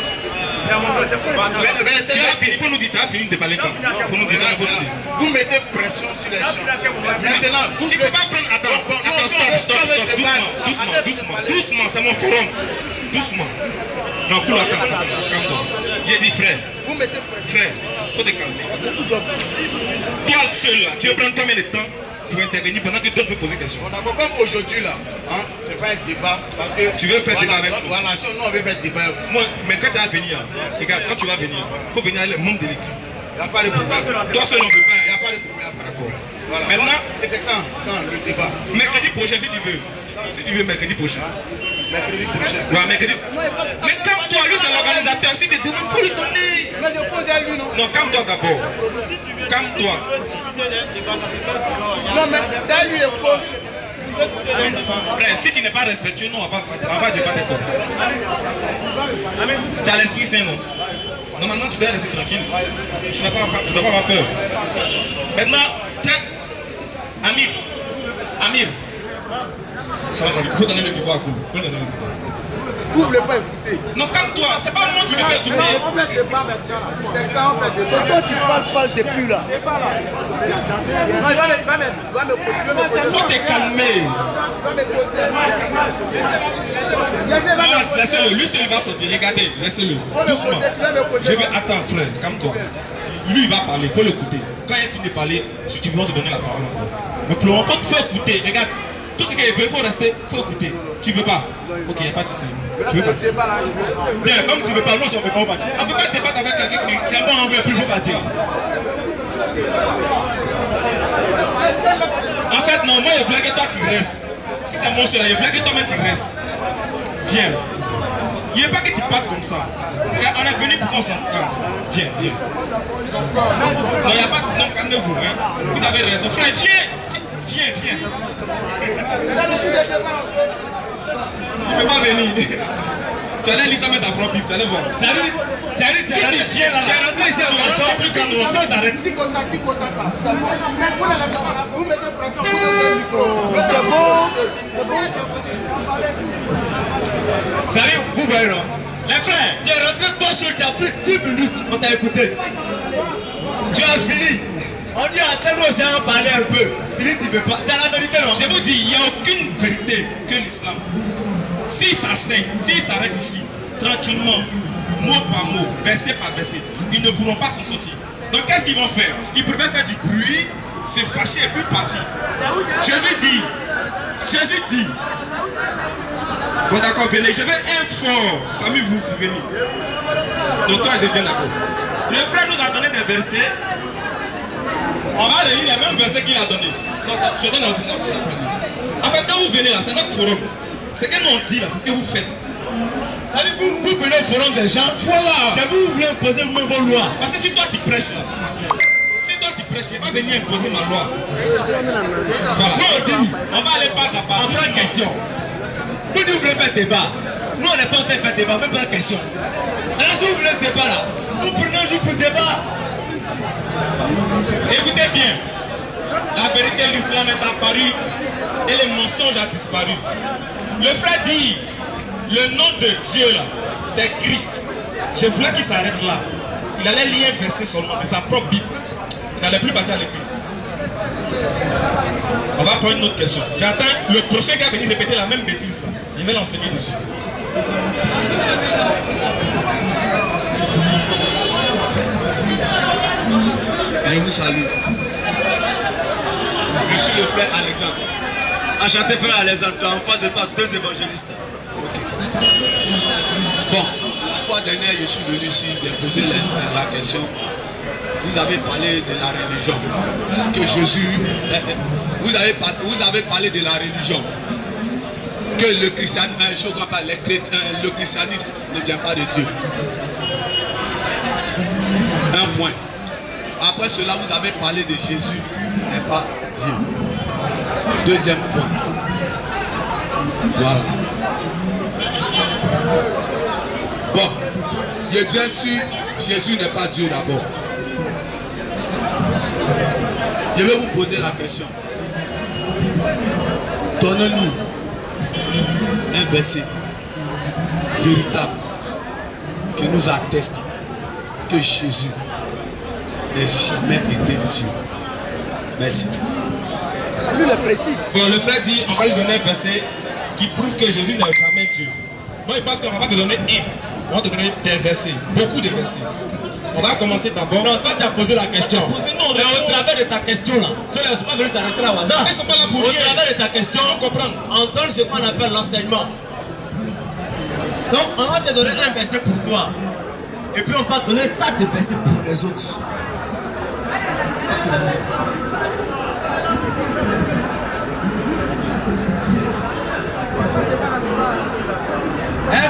Il faut nous dire, tu as fini de parler quand? Faut nous dire, faut nous dire. Vous mettez pression sur les gens. Maintenant, vous Tu ne peux pas prendre. Attends, stop. Doucement, c'est mon forum. Doucement. Non, cool, calme-toi. Il dit frère. Frère, faut te calmer. Toi seul là, tu veux prendre combien de temps pour intervenir pendant que d'autres veulent poser des questions? On a comme aujourd'hui là, hein, c'est pas un débat parce que tu veux faire voilà, débat avec nous. Voilà, si nous on veut faire débat. Moi, mais quand tu vas venir, regarde, quand tu vas venir, il faut venir avec les membres de l'église. Il n'y a pas de problème. Toi seul on ne peut pas. Il n'y a pas de problème. D'accord. Voilà. Maintenant, et c'est quand le débat? Mercredi prochain si tu veux. Si tu veux mercredi prochain. Mercredi prochain. Ouais, mercredi. Mais calme-toi, lui c'est l'organisateur. Si tu demandes, il faut lui donner. Mais je pose à lui, non? Non, calme-toi d'abord. Calme-toi. Non, mais c'est à lui, il pose. Frère, si tu n'es pas respectueux, non, on va pas débattre comme ça. Tu as l'esprit sain, non? Normalement, tu dois rester tranquille. Tu ne dois pas avoir peur. Maintenant, Amir. Il faut donner le micro à Koul. Vous ne voulez pas écouter. Non, calme-toi, c'est pas moi qui ne vais pas écouter. On fait débat maintenant. C'est quand on fait débat. C'est toi qui parles depuis là. Non, il va me poser. Il faut te calmer. Laissez-le, lui seul va sortir. Regardez, laissez-le. Doucement. Je vais attendre, frère, calme-toi. Lui, il va parler, il faut l'écouter. Quand il finit de parler, si tu veux, on te donner la parole. Mais pour l'enfant, il faut écouter. Regarde, tout ce qu'il veut, il faut rester, il faut écouter. Tu veux pas? Ok, il n'y a pas de souci. Tu veux pas? Bien, comme tu veux pas, nous, on ne veut pas partir. On ne peut pas débattre avec quelqu'un qui n'a pas envie de plus partir. En fait, non, moi, je voulais que toi, tu restes. Si c'est mon seul, je voulais que toi-même, tu restes. Viens. Il ne veut pas que tu partes comme ça. On est venu pour qu'on s'en calme. Viens. Non, il n'y a pas de... Non, calmez-vous. Hein. Vous avez raison. Frère, viens. Tu ne peux pas venir. Tu allais lire ta propre Bible, tu allais voir. Si tu viens là, tu es rentré ici, on ne plus calme, on t'arrête. Si contact, mais vous ne laissez pas. Vous mettez pression sur le micro. Sérieux, vous voyez non? Les frères, tu es rentré toi seul, tu as pris 10 minutes, on t'a écouté. Tu as fini. On dit à tel aussi à en parler un peu. Il dit tu ne veux pas. Tu as la vérité non? Je vous dis, il n'y a aucune vérité que l'islam. Si ça saigne, s'il s'arrête ici, tranquillement, mot par mot, verset par verset, ils ne pourront pas s'en sortir. Donc qu'est-ce qu'ils vont faire? Ils préfèrent faire du bruit, se fâcher et puis partir. Jésus dit. Bon d'accord, venez, je veux un fort parmi vous pour venir. Donc toi je viens d'accord. Le frère nous a donné des versets. On va relire les mêmes versets qu'il a donnés. Donc ça, je donne l'enseignement pour apprendre. En fait, quand vous venez là, c'est notre forum. Ce que nous on dit là, c'est ce que vous faites. Ça veut dire vous venez au forum des gens. Voilà. C'est vous voulez imposer vous-même vos lois. Parce que si toi tu prêches là, je ne vais pas venir imposer ma loi. Voilà. On va aller pas à pas. On prend question. Vous dites vous voulez faire débat. Nous on n'est pas en train de faire débat, on veut prendre question. Alors si vous voulez le débat là, nous prenons un jour pour débat. Écoutez bien, la vérité de l'islam est apparue et le mensonge a disparu. Le frère dit, le nom de Dieu là, c'est Christ. Je voulais qu'il s'arrête là. Il allait lire un verset seulement de sa propre Bible. Il n'allait plus partir à l'église. On va prendre une autre question. J'attends le prochain qui va venir répéter la même bêtise là. Il va l'enseigner dessus. Je vous salue. Je suis le frère Alexandre. Enchanté frère Alexandre, tu as en face de toi 2 évangélistes. Okay. Bon, la fois dernière, je suis venu ici déposer la question. Vous avez parlé de la religion. Que Jésus. Vous avez parlé de la religion. Que le christianisme, je ne crois pas, le christianisme ne vient pas de Dieu. Un point. Après cela, vous avez parlé de Jésus, n'est pas Dieu. Deuxième point. Voilà. Bon, je bien sûr, Jésus n'est pas Dieu d'abord. Je vais vous poser la question. Donnez-nous un verset véritable qui nous atteste que Jésus n'a jamais été Dieu. Merci. Lui, il est précis. Bon, le frère dit, on va lui donner un verset qui prouve que Jésus n'est jamais Dieu. Moi, il pense qu'on va te donner un. On va te donner des versets, beaucoup de versets. On va commencer d'abord. Non, toi tu as posé la question. Non, mais au travers de ta question là, ceux-là ne sont pas venus s'arrêter là au hasard. Ils sont pas là pour au rien. travers de ta question, on donne ce qu'on appelle l'enseignement. Donc on va te donner un verset pour toi. Et puis on va te donner un tas de versets pour les autres.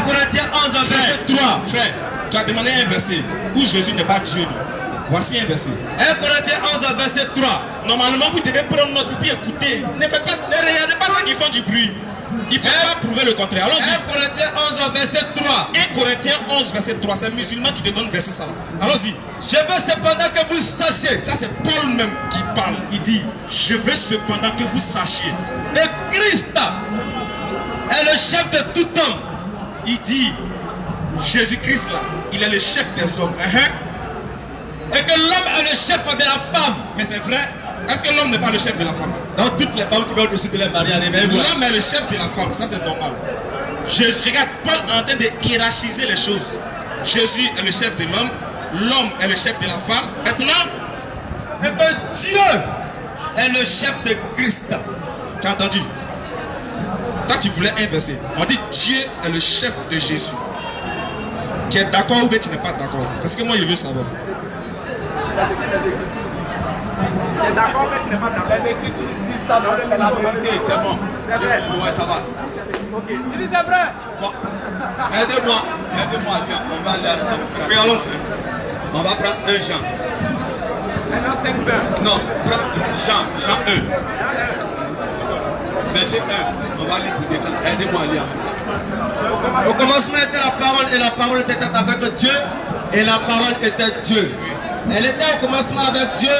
Corinthiens 11 verset 3. Frère, tu as demandé un verset où Jésus n'est pas Dieu. Voici un verset. 1 Corinthiens 11 verset 3. Normalement, vous devez prendre note et puis écouter. Ne regardez pas ceux qui font du bruit. Ils ne peuvent pas prouver le contraire. Allons-y. 1 Corinthiens 11 verset 3. 1 Corinthiens 11 verset 3. C'est un musulman qui te donne verset ça. Allons-y. Je veux cependant que vous sachiez. Ça c'est Paul même qui parle. Il dit, je veux cependant que vous sachiez que Christ est le chef de tout homme. Il dit, Jésus-Christ là, il est le chef des hommes. Et que l'homme est le chef de la femme. Mais c'est vrai. Est-ce que l'homme n'est pas le chef de la femme? Dans toutes les femmes qui veulent au-dessus de leur mari, l'homme est le chef de la femme, ça c'est normal. Regarde, Paul est en train de hiérarchiser les choses. Jésus est le chef de l'homme, l'homme est le chef de la femme. Maintenant, et que Dieu est le chef de Christ. Tu as entendu? Toi tu voulais un verset. On dit Dieu est le chef de Jésus. Tu es d'accord ou bien tu n'es pas d'accord? C'est ce que moi je veux savoir. Tu es d'accord mais tu n'es pas d'accord. Mais que tu dis ça, non, c'est la vérité, c'est bon. C'est vrai. Ouais, ça va. Ok. Tu dis c'est vrai. Bon. Aidez-moi, viens. On va aller ensemble. Oui, allons-y. On va prendre un Jean. Maintenant 5 heures. Non, prends Jean 1. Verset 1. On va aller pour descendre. Aidez-moi à lire. Au commencement était la parole et la parole était avec Dieu et la parole était Dieu. Elle était au commencement avec Dieu.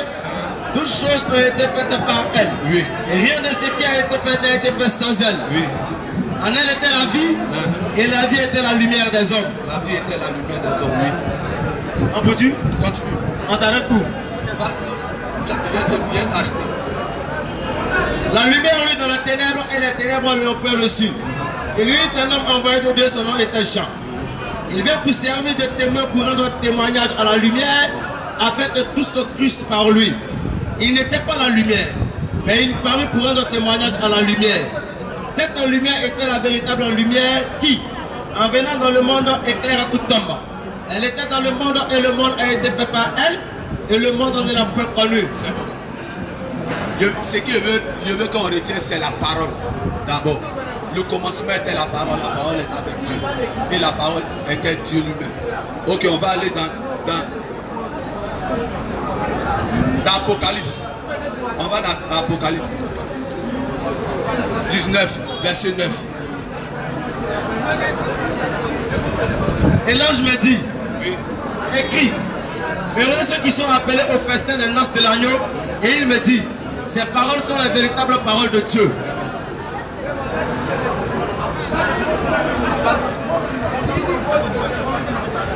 Toutes choses ont été faites par elle. Oui. Et rien de ce qui a été fait n'a été fait sans elle. Oui. En elle était la vie et la vie était la lumière des hommes. La vie était la lumière des hommes, oui. On peut-tu? Continue. On s'arrête où? Vas-y. Ça devient bien arrêté. La lumière lui dans la ténèbre et les ténèbres lui ont pris reçu. Et lui est un homme envoyé de Dieu, son nom était Jean. Il vient pour servir de témoin pour rendre témoignage à la lumière afin que tous se crucent par lui. Il n'était pas la lumière, mais il parut pour rendre témoignage à la lumière. Cette lumière était la véritable lumière qui, en venant dans le monde, éclaire à tout homme. Elle était dans le monde et le monde a été fait par elle et le monde ne l'a point connue. C'est bon. Ce que je veux qu'on retienne, c'est la parole d'abord. Le commencement était la parole est avec Dieu. Et la parole était Dieu lui-même. Ok, on va aller dans Apocalypse. On va dans Apocalypse 19, verset 9. Et l'ange me dit, Oui. écrit, heureux ceux qui sont appelés au festin des noces de l'agneau. Et il me dit, ces paroles sont les véritables paroles de Dieu.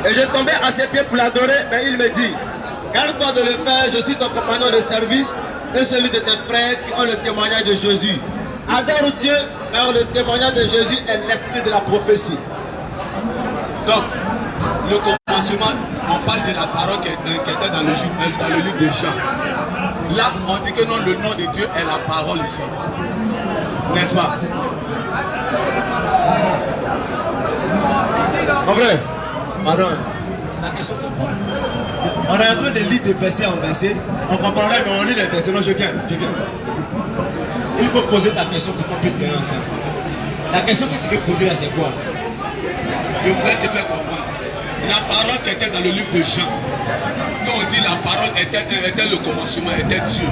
Et je tombais à ses pieds pour l'adorer, mais il me dit, garde-toi de le faire, je suis ton compagnon de service et celui de tes frères qui ont le témoignage de Jésus. Adore Dieu, car le témoignage de Jésus est l'esprit de la prophétie. Donc, le commencement, on parle de la parole qui était dans le livre de Jean. Là, on dit que non, le nom de Dieu est la parole ici. N'est-ce pas? Mon frère, pardon, la question c'est quoi? On est en train de lire des versets en verset, on comprendrait, mais on lit les versets. Non, je viens. Il faut poser ta question pour qu'on puisse gagner. La question que tu veux poser là, c'est quoi? Je voulais te faire comprendre. La parole qui était dans le livre de Jean, quand on dit la parole était le commencement, était Dieu.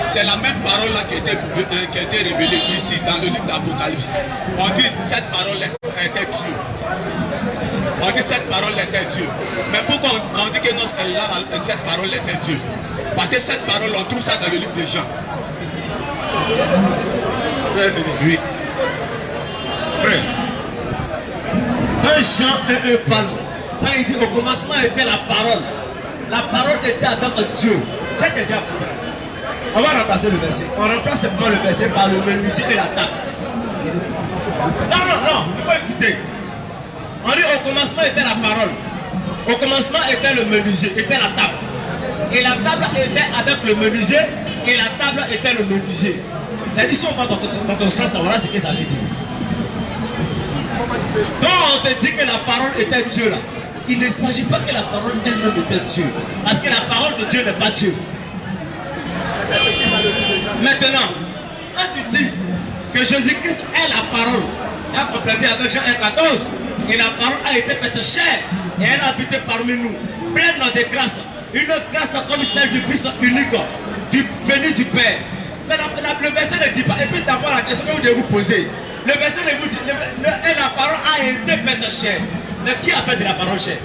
C'est la même parole là qui a été révélée ici dans le livre d'Apocalypse. On dit cette parole était Dieu. On dit cette parole était Dieu. Mais pourquoi on dit que non, cette parole était Dieu? Parce que cette parole, on trouve ça dans le livre de Jean. Oui. Frère, Dans Jean 1 parle, quand il dit au commencement était la parole était avec Dieu. J'ai déjà compris. On va remplacer le verset. On remplace simplement le verset par le menuisier et la table. Non, il faut écouter. On dit au commencement était la parole. Au commencement était le menuisier, était la table. Et la table était avec le menuisier et la table était le menuisier. C'est-à-dire si on va dans ton sens, voilà ce que ça veut dire. Quand on te dit que la parole était Dieu là, il ne s'agit pas que la parole elle-même était Dieu. Parce que la parole de Dieu n'est pas Dieu. Maintenant, quand tu dis que Jésus-Christ est la parole, tu as complété avec Jean 1,14, et la parole a été faite chair, et elle a habité parmi nous, pleine de grâce, une grâce comme celle du Fils unique, venu du Père. Mais le verset ne dit pas, et puis d'abord la question que vous devez vous poser, le verset ne vous dit, et la parole a été faite chair. Mais qui a fait de la parole chair?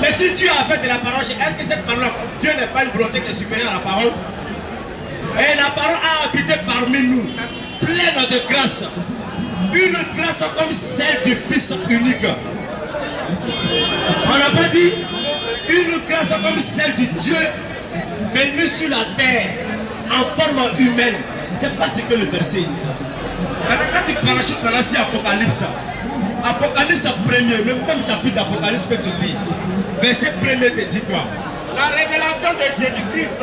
Mais si Dieu a fait de la parole chair, est-ce que cette parole, Dieu n'est pas une volonté qui est supérieure à la parole? Et la parole a habité parmi nous, pleine de grâce. Une grâce comme celle du Fils unique. On n'a pas dit une grâce comme celle du Dieu venu sur la terre en forme humaine. C'est pas ce que le verset dit. Maintenant, quand tu parachutes maintenant sur Apocalypse, Apocalypse 1er, le même chapitre d'Apocalypse que tu lis, verset 1er te dit quoi? La révélation de Jésus-Christ.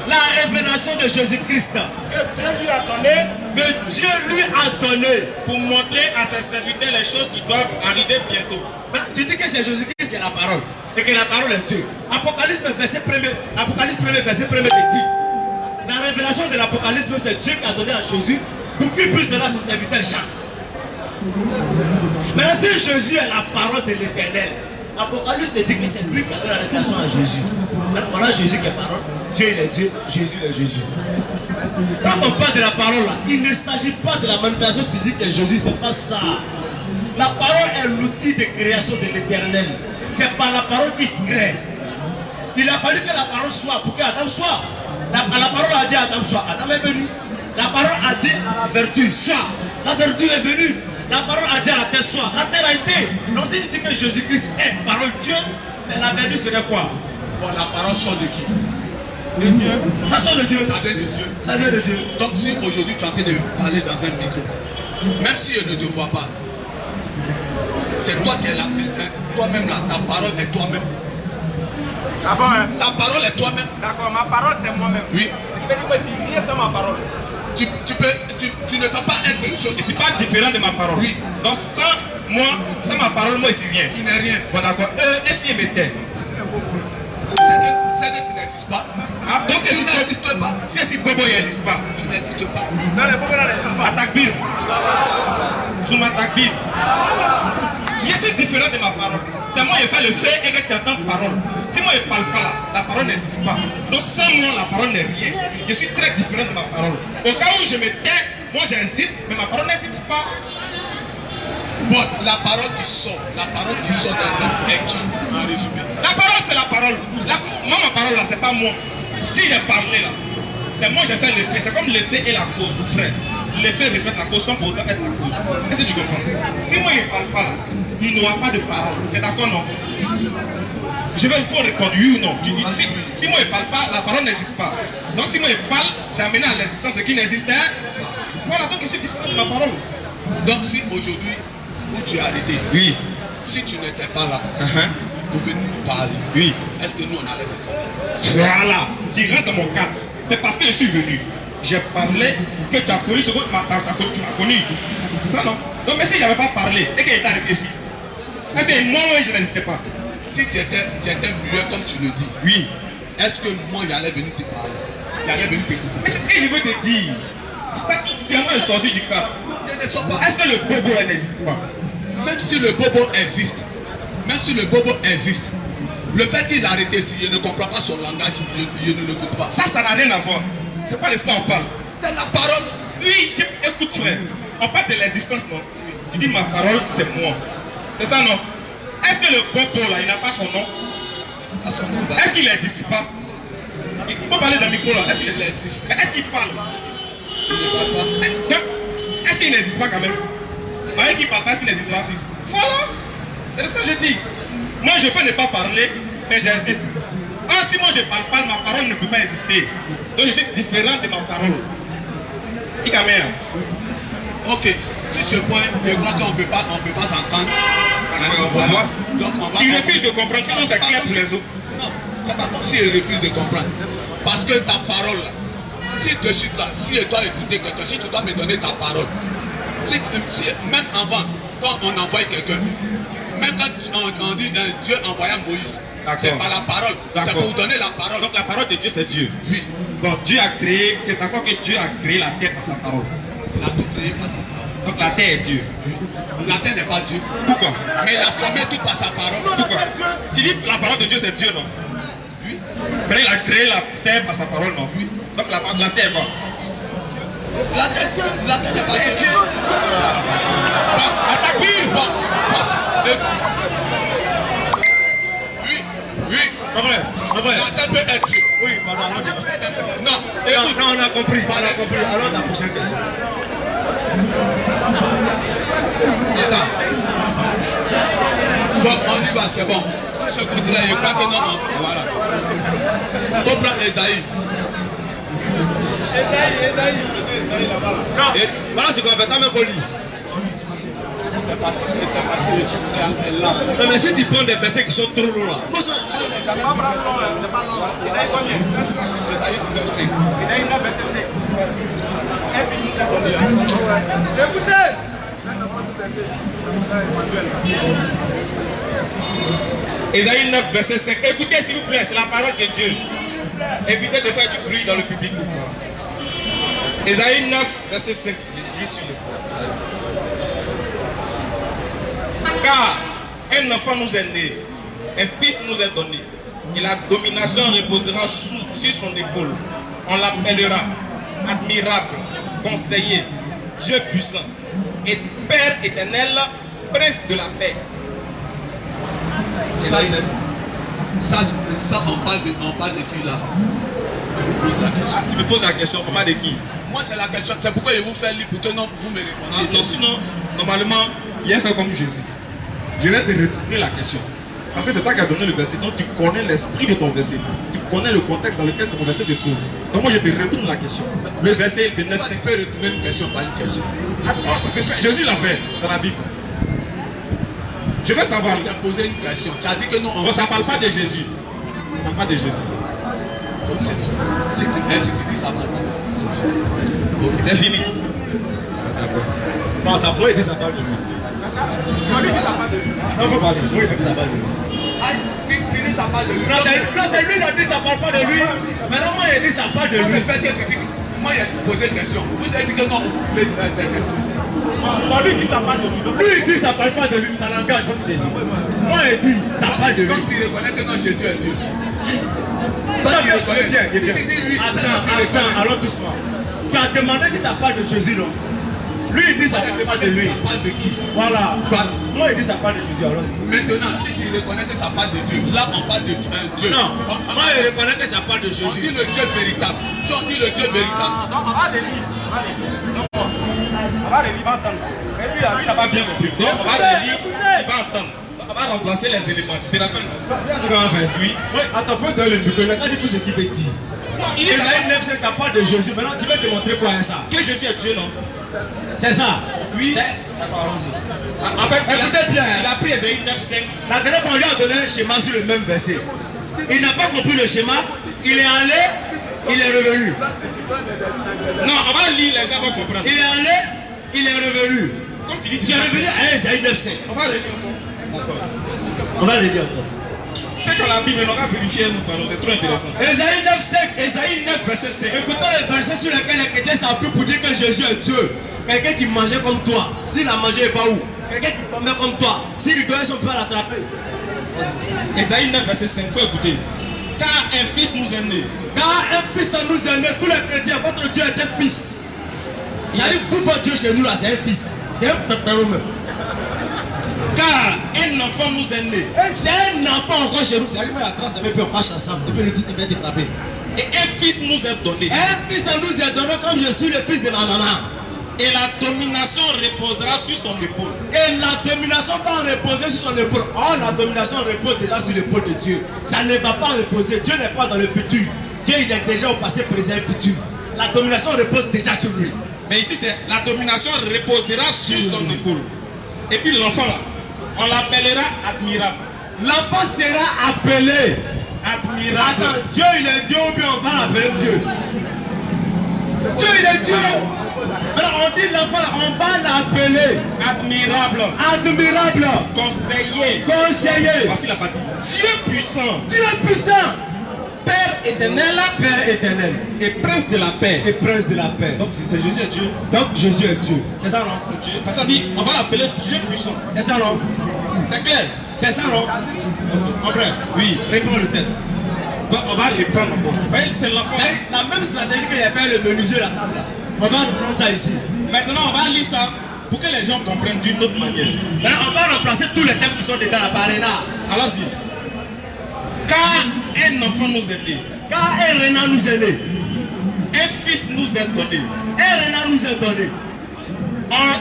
La révélation de Jésus-Christ. Que Dieu lui a donné. Que Dieu lui a donné. Pour montrer à ses serviteurs les choses qui doivent arriver bientôt. Tu dis que c'est Jésus-Christ qui est la parole. Et que la parole est Dieu. Apocalypse 1 verset 1er te dit. La révélation de l'Apocalypse, c'est Dieu qui a donné à Jésus pour qu'il puisse donner à son serviteur Jean. Mais si Jésus est la parole de l'Éternel, l'Apocalypse te dit que c'est lui qui a donné la révélation à Jésus. Alors voilà Jésus qui est parole, Dieu il est Dieu, Jésus il est Jésus. Quand on parle de la parole là, il ne s'agit pas de la manifestation physique de Jésus, c'est pas ça. La parole est l'outil de création de l'Éternel. C'est par la parole qu'il crée. Il a fallu que la parole soit pour qu'Adam soit. La parole a dit à Adam soit. Adam est venu. La parole a dit à la vertu soit. La vertu est venue. La parole a dit à la terre soit. La terre a été. Donc si tu dis que Jésus-Christ est parole Dieu, mais la vertu serait quoi? Bon, la parole sort de qui? De Dieu. Ça sort de Dieu. Ça vient de Dieu. Ça vient de Dieu. Donc si aujourd'hui tu es en train de parler dans un micro, même si je ne te vois pas, c'est toi qui es là. Toi-même là, ta parole est toi-même. Ah bon, hein? Ta parole est toi-même. D'accord, ma parole c'est moi-même. Oui. Je peux dire que si rien c'est ma parole. Tu ne peux pas être quelque chose. Je ne suis pas différent de ma parole. Oui. Donc sans moi, sans ma parole, moi je suis rien. Tu n'es rien. Bon d'accord. Et si je m'étais? C'est que tu n'existes pas. Ah, donc Tu n'existes pas. si Bobo n'existe pas. Tu n'existes pas. Non, les pauvres là n'existent pas. Atakbir. Souma takbir. Je suis différent de ma parole. C'est moi qui fais le fait et que tu entends parole. Si moi je ne parle pas là, la parole n'existe pas. Donc sans moi, la parole n'est rien. Je suis très différent de ma parole. Au cas où je me tais, moi j'insiste, mais ma parole n'existe pas. Bon, la parole qui sort d'un homme est qui, en résumé? La parole c'est la parole. Moi ma parole là, c'est pas moi. Si j'ai parlé là, c'est moi j'ai fait l'effet. C'est comme l'effet et la cause, frère. L'effet répète la cause sans pour autant être la cause. Est-ce que tu comprends? Si moi je ne parle pas là, il n'y aura pas de parole. Tu es d'accord, non? Il faut répondre oui ou non. Tu dis, si moi je ne parle pas, la parole n'existe pas. Donc si moi je parle, j'ai amené à l'existence ce qui n'existait. Voilà, donc je suis différent de ma parole. Donc si aujourd'hui, où tu es arrêté, Oui. si tu n'étais pas là, pour venir nous parler, Oui. est-ce que nous on allait te comprendre? Voilà, tu rentres dans mon cadre. C'est parce que je suis venu. J'ai parlé que tu as connu ce que tu m'as connu. C'est ça, non? Donc, mais si je n'avais pas parlé et qu'il était arrêté ici, est-ce que moi, je n'existais pas? Si tu étais muet comme tu le dis, Oui. est-ce que moi j'allais venir te parler? J'allais venir t'écouter? Mais c'est ce que je veux te dire. Ça, tu es en train de sortir du cadre. Est-ce que le bobo n'existe pas? Même si le bobo existe, le fait qu'il a arrêté ici, je ne comprends pas son langage, je ne l'écoute pas. Ça n'a rien à voir. C'est pas de ça qu'on parle. C'est la parole. Oui, écoute frère, on parle de l'existence, non? Tu dis ma parole, c'est moi. C'est ça, non? Est-ce que le bobo là, il n'a pas son nom? À son nom, Est-ce qu'il n'existe pas? Il faut parler d'un micro là. Est-ce qu'il existe? Est-ce qu'il parle? il ne parle pas. Donc, est-ce qu'il n'existe pas quand même? Marie qui parle parce qu'il n'existe pas. Voilà. C'est ça que je dis. Moi, je peux ne pas parler, mais j'insiste. Ah, si moi je ne parle pas, ma parole ne peut pas exister. Donc je suis différent de ma parole. Ikamea. Ok. Sur ce point, je crois qu'on ne peut pas s'entendre. Voilà. Tu refuses de comprendre, sinon c'est clair pour les autres. Non, c'est pas comme si je refuse de comprendre. Parce que ta parole, là, si de suite là, si je dois écouter quelqu'un, si tu dois me donner ta parole, si, même avant, quand on envoie quelqu'un, même quand on dit Dieu envoya Moïse, c'est par la parole, c'est pour vous donner la parole. Donc la parole de Dieu, c'est Dieu. Oui. Donc Dieu a créé, c'est d'accord que Dieu a créé la terre par sa parole. Il a tout créé par sa parole. Donc la terre est Dieu. La terre n'est pas Dieu. Pourquoi? Mais il a formé tout par sa parole. Pourquoi? Tu dis la parole de Dieu c'est Dieu, non? Oui. Mais il a créé la terre par sa parole, non? Oui. Donc la terre est quoi? La terre n'est pas Dieu. Attaque. Oui. En vrai. La terre peut être Dieu. Oui, pardon. Non, écoute. Non, on a compris. Alors la prochaine question. Bon, on y va, c'est bon. Sur ce côté-là, je crois que non. Voilà. Faut prendre Esaïe. Voilà ce qu'on fait, t'as même poli. C'est parce que je suis là. Non, mais si tu prends des versets qui sont trop longs là. C'est pas long, c'est pas long. Il a combien? Esaïe 9:5. Il a une 9 verset 5. Écoutez! Esaïe 9, verset 5. Écoutez s'il vous plaît, c'est la parole de Dieu. Évitez de faire du bruit dans le public. Esaïe 9, verset 5. J'y suis. Car un enfant nous est né, un fils nous est donné, et la domination reposera sur son épaule. On l'appellera admirable, conseiller, Dieu puissant, et Père éternel, prince de la paix. Ça, on parle de qui là? Je vous pose la question. Tu me poses la question, on parle de qui? Moi, c'est la question. C'est pourquoi je vous fais lire pour que non, vous me répondiez. Non, sinon, normalement, il a fait comme Jésus. Je vais te retourner la question. Parce que c'est toi qui as donné le verset. Donc tu connais l'esprit de ton verset. Tu connais le contexte dans lequel ton verset se trouve. Donc moi je te retourne la question. Le verset de 9, Tu peux retourner une question par une question. Attends, ça s'est fait. Jésus l'a fait dans la Bible. Je veux savoir. Tu as posé une question. Tu as dit que non. Ça ne parle pas de Jésus. Ça ne parle pas de Jésus. Donc si tu dis ça parle pas. C'est fini. D'accord. Non, ça pourrait dire ça parle de lui. Non, lui dit ça parle de lui. Non, il faut parler. Oui, il faut que ça parle de lui. Tu dis ça parle de lui. Non, c'est lui qui a dit ça parle pas de lui. Maintenant, moi, il a dit ça parle de lui. Le fait que tu dis que moi, j'ai posé une question. Vous avez dit que non, vous voulez des questions. Non, lui dit ça parle de lui. Lui, il dit ça parle pas de lui, ça l'engage, faut qu'il décide. Moi, il dit ça parle de lui. Donc tu reconnais que non, Jésus est Dieu. Toi, tu reconnais bien. Si tu dis oui, Attends, allons doucement. Tu as demandé si ça parle de Jésus, non? Lui, il dit ça parle de lui. Ça parle de qui? Voilà. Moi, il dit ça parle de Jésus, alors Maintenant, si tu reconnais que ça parle de Dieu, là, on parle de Dieu. non, moi, il reconnaît que ça parle de On dit Jésus. le Dieu véritable. Si on dit le Dieu véritable, Non, on va relire. On va relire, il va entendre. Et lui, il n'a Pas bien compris. Donc, on va relire, il va entendre. On va remplacer les éléments. Tu te rappelles? C'est ce qu'on va faire. Oui. Oui, attends, faut donner le micro. Il a pas dit tout ce qu'il veut dire. Il est Esaïe 9, c'est la parole de Jésus. Maintenant, tu vas te montrer quoi est ça? Que Jésus est Dieu, non? C'est ça? Oui. D'accord, allons-y. En fait, écoutez bien. Il a pris Esaïe 9, 5. La dernière fois, on lui a donné un schéma sur le même verset. Il n'a pas compris le schéma. Il est allé, il est revenu. Non, on va lire, les gens vont comprendre. Il est allé, il est revenu. Comme tu dis, tu es revenu à Esaïe 9, 5. On va relire encore. On va relire encore. C'est que la Bible, on va vérifier, nous parlons, c'est trop intéressant. Esaïe 9, 5, Esaïe 9, verset 5. Écoutons le verset sur lequel les chrétiens s'appuient pour dire que Jésus est Dieu. Quelqu'un qui mangeait comme toi, s'il a mangé, il va où? Quelqu'un qui tombait comme toi, s'il lui donnait son peut l'attraper. Esaïe 9, verset 5, il faut écouter. Car un fils nous est né. Car un fils nous est né. Tous les chrétiens, votre Dieu est un fils. C'est-à-dire que votre Dieu chez nous là, c'est un fils. C'est un peuple. Car un enfant nous est né. C'est un enfant encore chez nous. C'est-à-dire que moi, il y a 30 semaines, puis on marche ensemble. Depuis le titre, il va te frapper. Et un fils nous est donné. Un fils nous est donné comme je suis le fils de ma maman. Et la domination reposera sur son épaule. Et la domination va reposer sur son épaule. Oh, la domination repose déjà sur l'épaule de Dieu. Ça ne va pas reposer. Dieu n'est pas dans le futur. Dieu, il est déjà au passé, présent et futur. La domination repose déjà sur lui. Mais ici, c'est la domination reposera sur son épaule. Et puis l'enfant là, on l'appellera admirable. L'enfant sera appelé Admirable. Attends, Dieu il est Dieu ou bien on va l'appeler Dieu? Dieu il est Dieu. Alors on dit l'enfant, on va l'appeler Admirable. admirable, Conseiller. conseiller, Voici la partie. Dieu puissant. Dieu puissant, Père éternel. Père éternel Et prince de la paix. et prince de la paix. Donc c'est Jésus est Dieu. Donc Jésus est Dieu. C'est ça non? C'est Dieu. Parce qu'on dit, on va l'appeler Dieu puissant. C'est ça non? C'est clair. C'est ça non? Mon frère, oui. Réponds le test. Donc, on va reprendre encore. Voyez, c'est l'enfant. C'est la même stratégie qu'il a fait le menuisier la table là. On va prendre ça ici. Maintenant, on va lire ça pour que les gens comprennent d'une autre manière. Maintenant, on va remplacer tous les thèmes qui sont dedans la paréna. Allons-y. Car un enfant nous est né, Car un renard nous est né, un fils nous est donné, un renard nous est donné.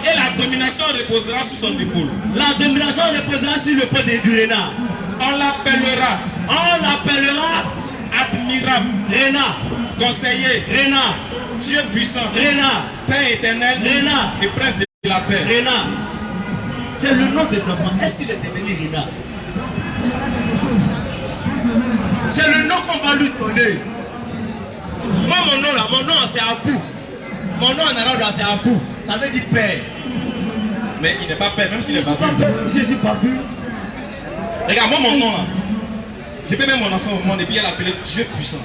et la domination reposera sur son épaule. La domination reposera sur le pot du renard. On l'appellera admirable, Renard, conseiller, renard, Dieu puissant, renard, Père éternel renard, et prince de la paix. renard. C'est le nom des enfants. Est-ce qu'il est devenu renard? C'est le nom qu'on va lui donner. Moi, mon nom là, mon nom c'est Abou. Mon nom en arabe là c'est Abou. Ça veut dire père. Mais il n'est pas père, même s'il est C'est pas babu. père. C'est pas père. Regarde, moi mon nom là, je peux mettre mon enfant au monde et puis elle l'appeler Dieu puissant.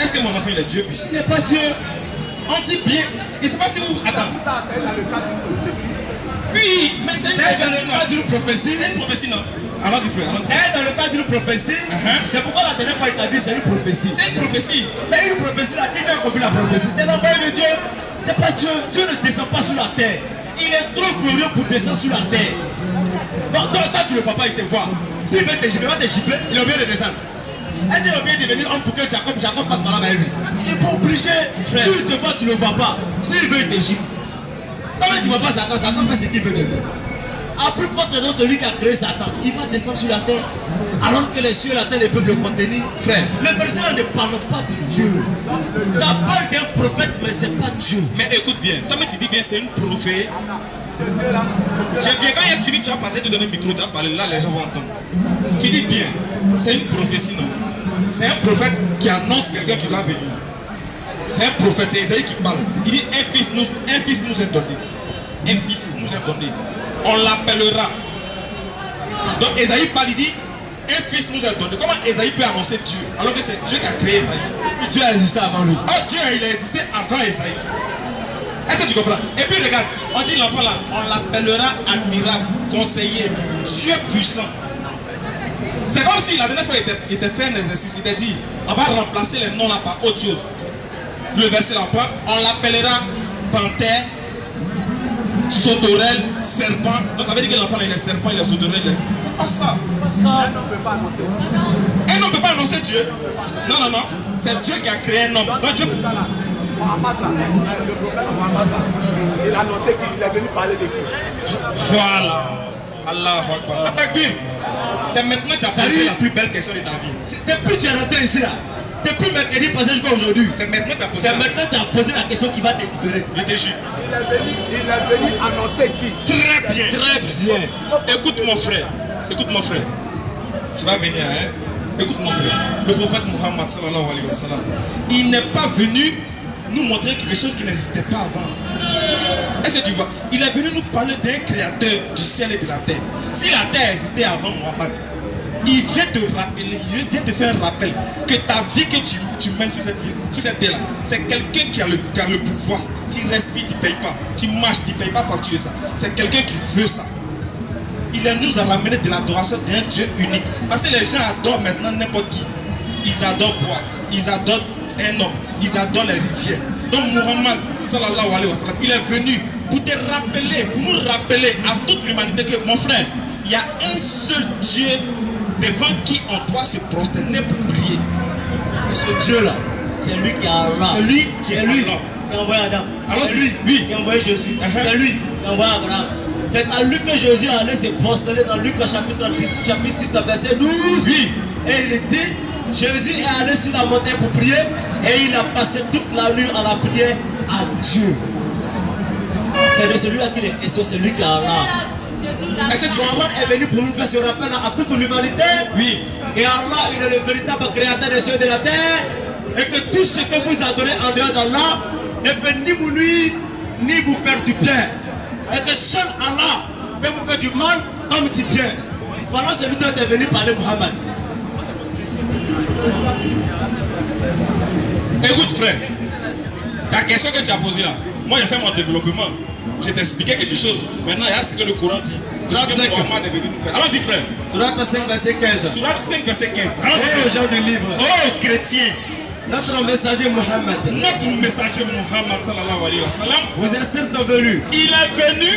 Est-ce que mon enfant il est Dieu puissant? Il n'est pas Dieu. On dit bien. Je ne sais pas si vous. Attends. Ça, c'est dans le cadre d'une prophétie. Oui, mais c'est une C'est dans le prophétie. cadre d'une prophétie. C'est une prophétie, non? Allons-y, frère. Allons-y. C'est dans le cadre d'une prophétie. C'est pourquoi la dernière fois il t'a dit c'est une prophétie. C'est une prophétie. Mais une prophétie là, qui n'a compris la prophétie? C'est l'envoyé de Dieu. C'est pas Dieu. Dieu ne descend pas sur la terre. Il est trop glorieux pour descendre sur la terre. Donc toi tu ne le vois pas, il te voit. S'il veut te gifler, il va te gifler, il est obligé de descendre. Est-ce qu'il est obligé de venir homme pour que Jacob fasse mal avec lui? Il n'est pas obligé, frère. Lui il te voit, tu ne le vois pas. S'il veut, il te gifle. Comment tu ne vois pas Satan? Satan fait ce qu'il veut de lui. À plus forte raison, celui qui a créé Satan, il va descendre sur la terre. Alors que les cieux et la terre ne peuvent le contenir. Frère, le verset là ne parle pas de Dieu. Ça parle d'un prophète, mais ce n'est pas Dieu. Mais écoute bien, toi tu dis bien c'est une prophétie. J'ai bien, quand il est fini, tu vas parler, te donner le micro, tu vas parler, là les gens vont entendre. Tu dis bien, c'est une prophétie, non? C'est un prophète qui annonce quelqu'un qui doit venir. C'est un prophète, c'est Isaïe qui parle. Il dit un fils nous est donné. Un fils nous est donné. On l'appellera. Donc Isaïe parle, il dit un fils nous est donné. Comment Isaïe peut annoncer Dieu alors que c'est Dieu qui a créé Isaïe? Dieu a existé avant lui. Oh Dieu, il a existé avant Isaïe. Est-ce que tu comprends? Et puis regarde, on dit l'enfant là, on l'appellera admirable, conseiller, Dieu puissant. C'est comme si la dernière fois il était fait un exercice, il t'a dit, on va remplacer les noms là par autre chose. Le verset là, on l'appellera panthère, sauterelle, serpent. Donc ça veut dire que l'enfant là, il est serpent, il est sauterelle. C'est pas ça. Un homme ne peut pas annoncer. Un homme ne peut pas annoncer Dieu. Non, non, non. C'est Dieu qui a créé un homme. Donc Dieu... Mohamed, le prophète Mohamed, il a annoncé qu'il est venu parler de qui? Voilà. Allah Akbar. Takbir. C'est maintenant que tu as posé la plus belle question de ta vie. Depuis que tu es rentré ici là, depuis mercredi passé jusqu'à aujourd'hui, C'est maintenant que tu as posé c'est maintenant que tu as posé la question qui va te libérer. Je te jure. Il est venu annoncer qui? Très bien. Très bien. Écoute mon frère. Écoute mon frère. Je vais venir, hein. Écoute mon frère. Le prophète Muhammad sallallahu alayhi wa sallam, il n'est pas venu nous montrer quelque chose qui n'existait pas avant. Est-ce que tu vois? Il est venu nous parler d'un créateur du ciel et de la terre. Si la terre existait avant Muhammad, il vient te rappeler, il vient te faire un rappel que ta vie que tu mènes sur cette terre-là, c'est quelqu'un qui a le pouvoir. Tu respires, tu ne payes pas. Tu marches, tu ne payes pas facturer ça. C'est quelqu'un qui veut ça. Il nous a ramené de l'adoration d'un Dieu unique. Parce que les gens adorent maintenant n'importe qui. Ils adorent boire, ils adorent un homme, ils adorent les rivières. Donc Muhammad sallallahu alayhi wa sallam, il est venu pour te rappeler, pour nous rappeler à toute l'humanité que mon frère, il y a un seul Dieu devant qui on doit se prosterner pour prier. Ce Dieu là, c'est lui qui a Allah. C'est lui qui est lui. Allah. qui a envoyé Adam. Alors, C'est lui oui. qui a envoyé Jésus. C'est lui qui a envoyé Abraham. C'est à lui que Jésus allait se prosterner dans Luc chapitre 6, verset 12. Oui. Et il dit, Jésus est allé sur la montagne pour prier et il a passé toute la nuit à la prière à Dieu. C'est de celui-là qu'il est question, celui qui est Allah. Est-ce que Muhammad est venu pour nous faire ce rappel à toute l'humanité? Oui. Et Allah, il est le véritable créateur des cieux et de la terre. Et que tout ce que vous adorez en dehors d'Allah ne peut ni vous nuire, ni vous faire du bien. Et que seul Allah peut vous faire du mal comme du bien. Voilà celui dont est venu parler Muhammad. Écoute frère, ta question que tu as posée là, moi j'ai fait mon développement. Je t'expliquais quelque chose. Maintenant, il y a ce que le Coran dit. Allons-y frère. Surat 5 verset 15. Surat 5 verset 15. Oh gens du livre. Oh chrétiens. Notre messager Muhammad. Notre messager Muhammad sallallahu alayhi wa sallam. Vous êtes certes venu. Il est venu.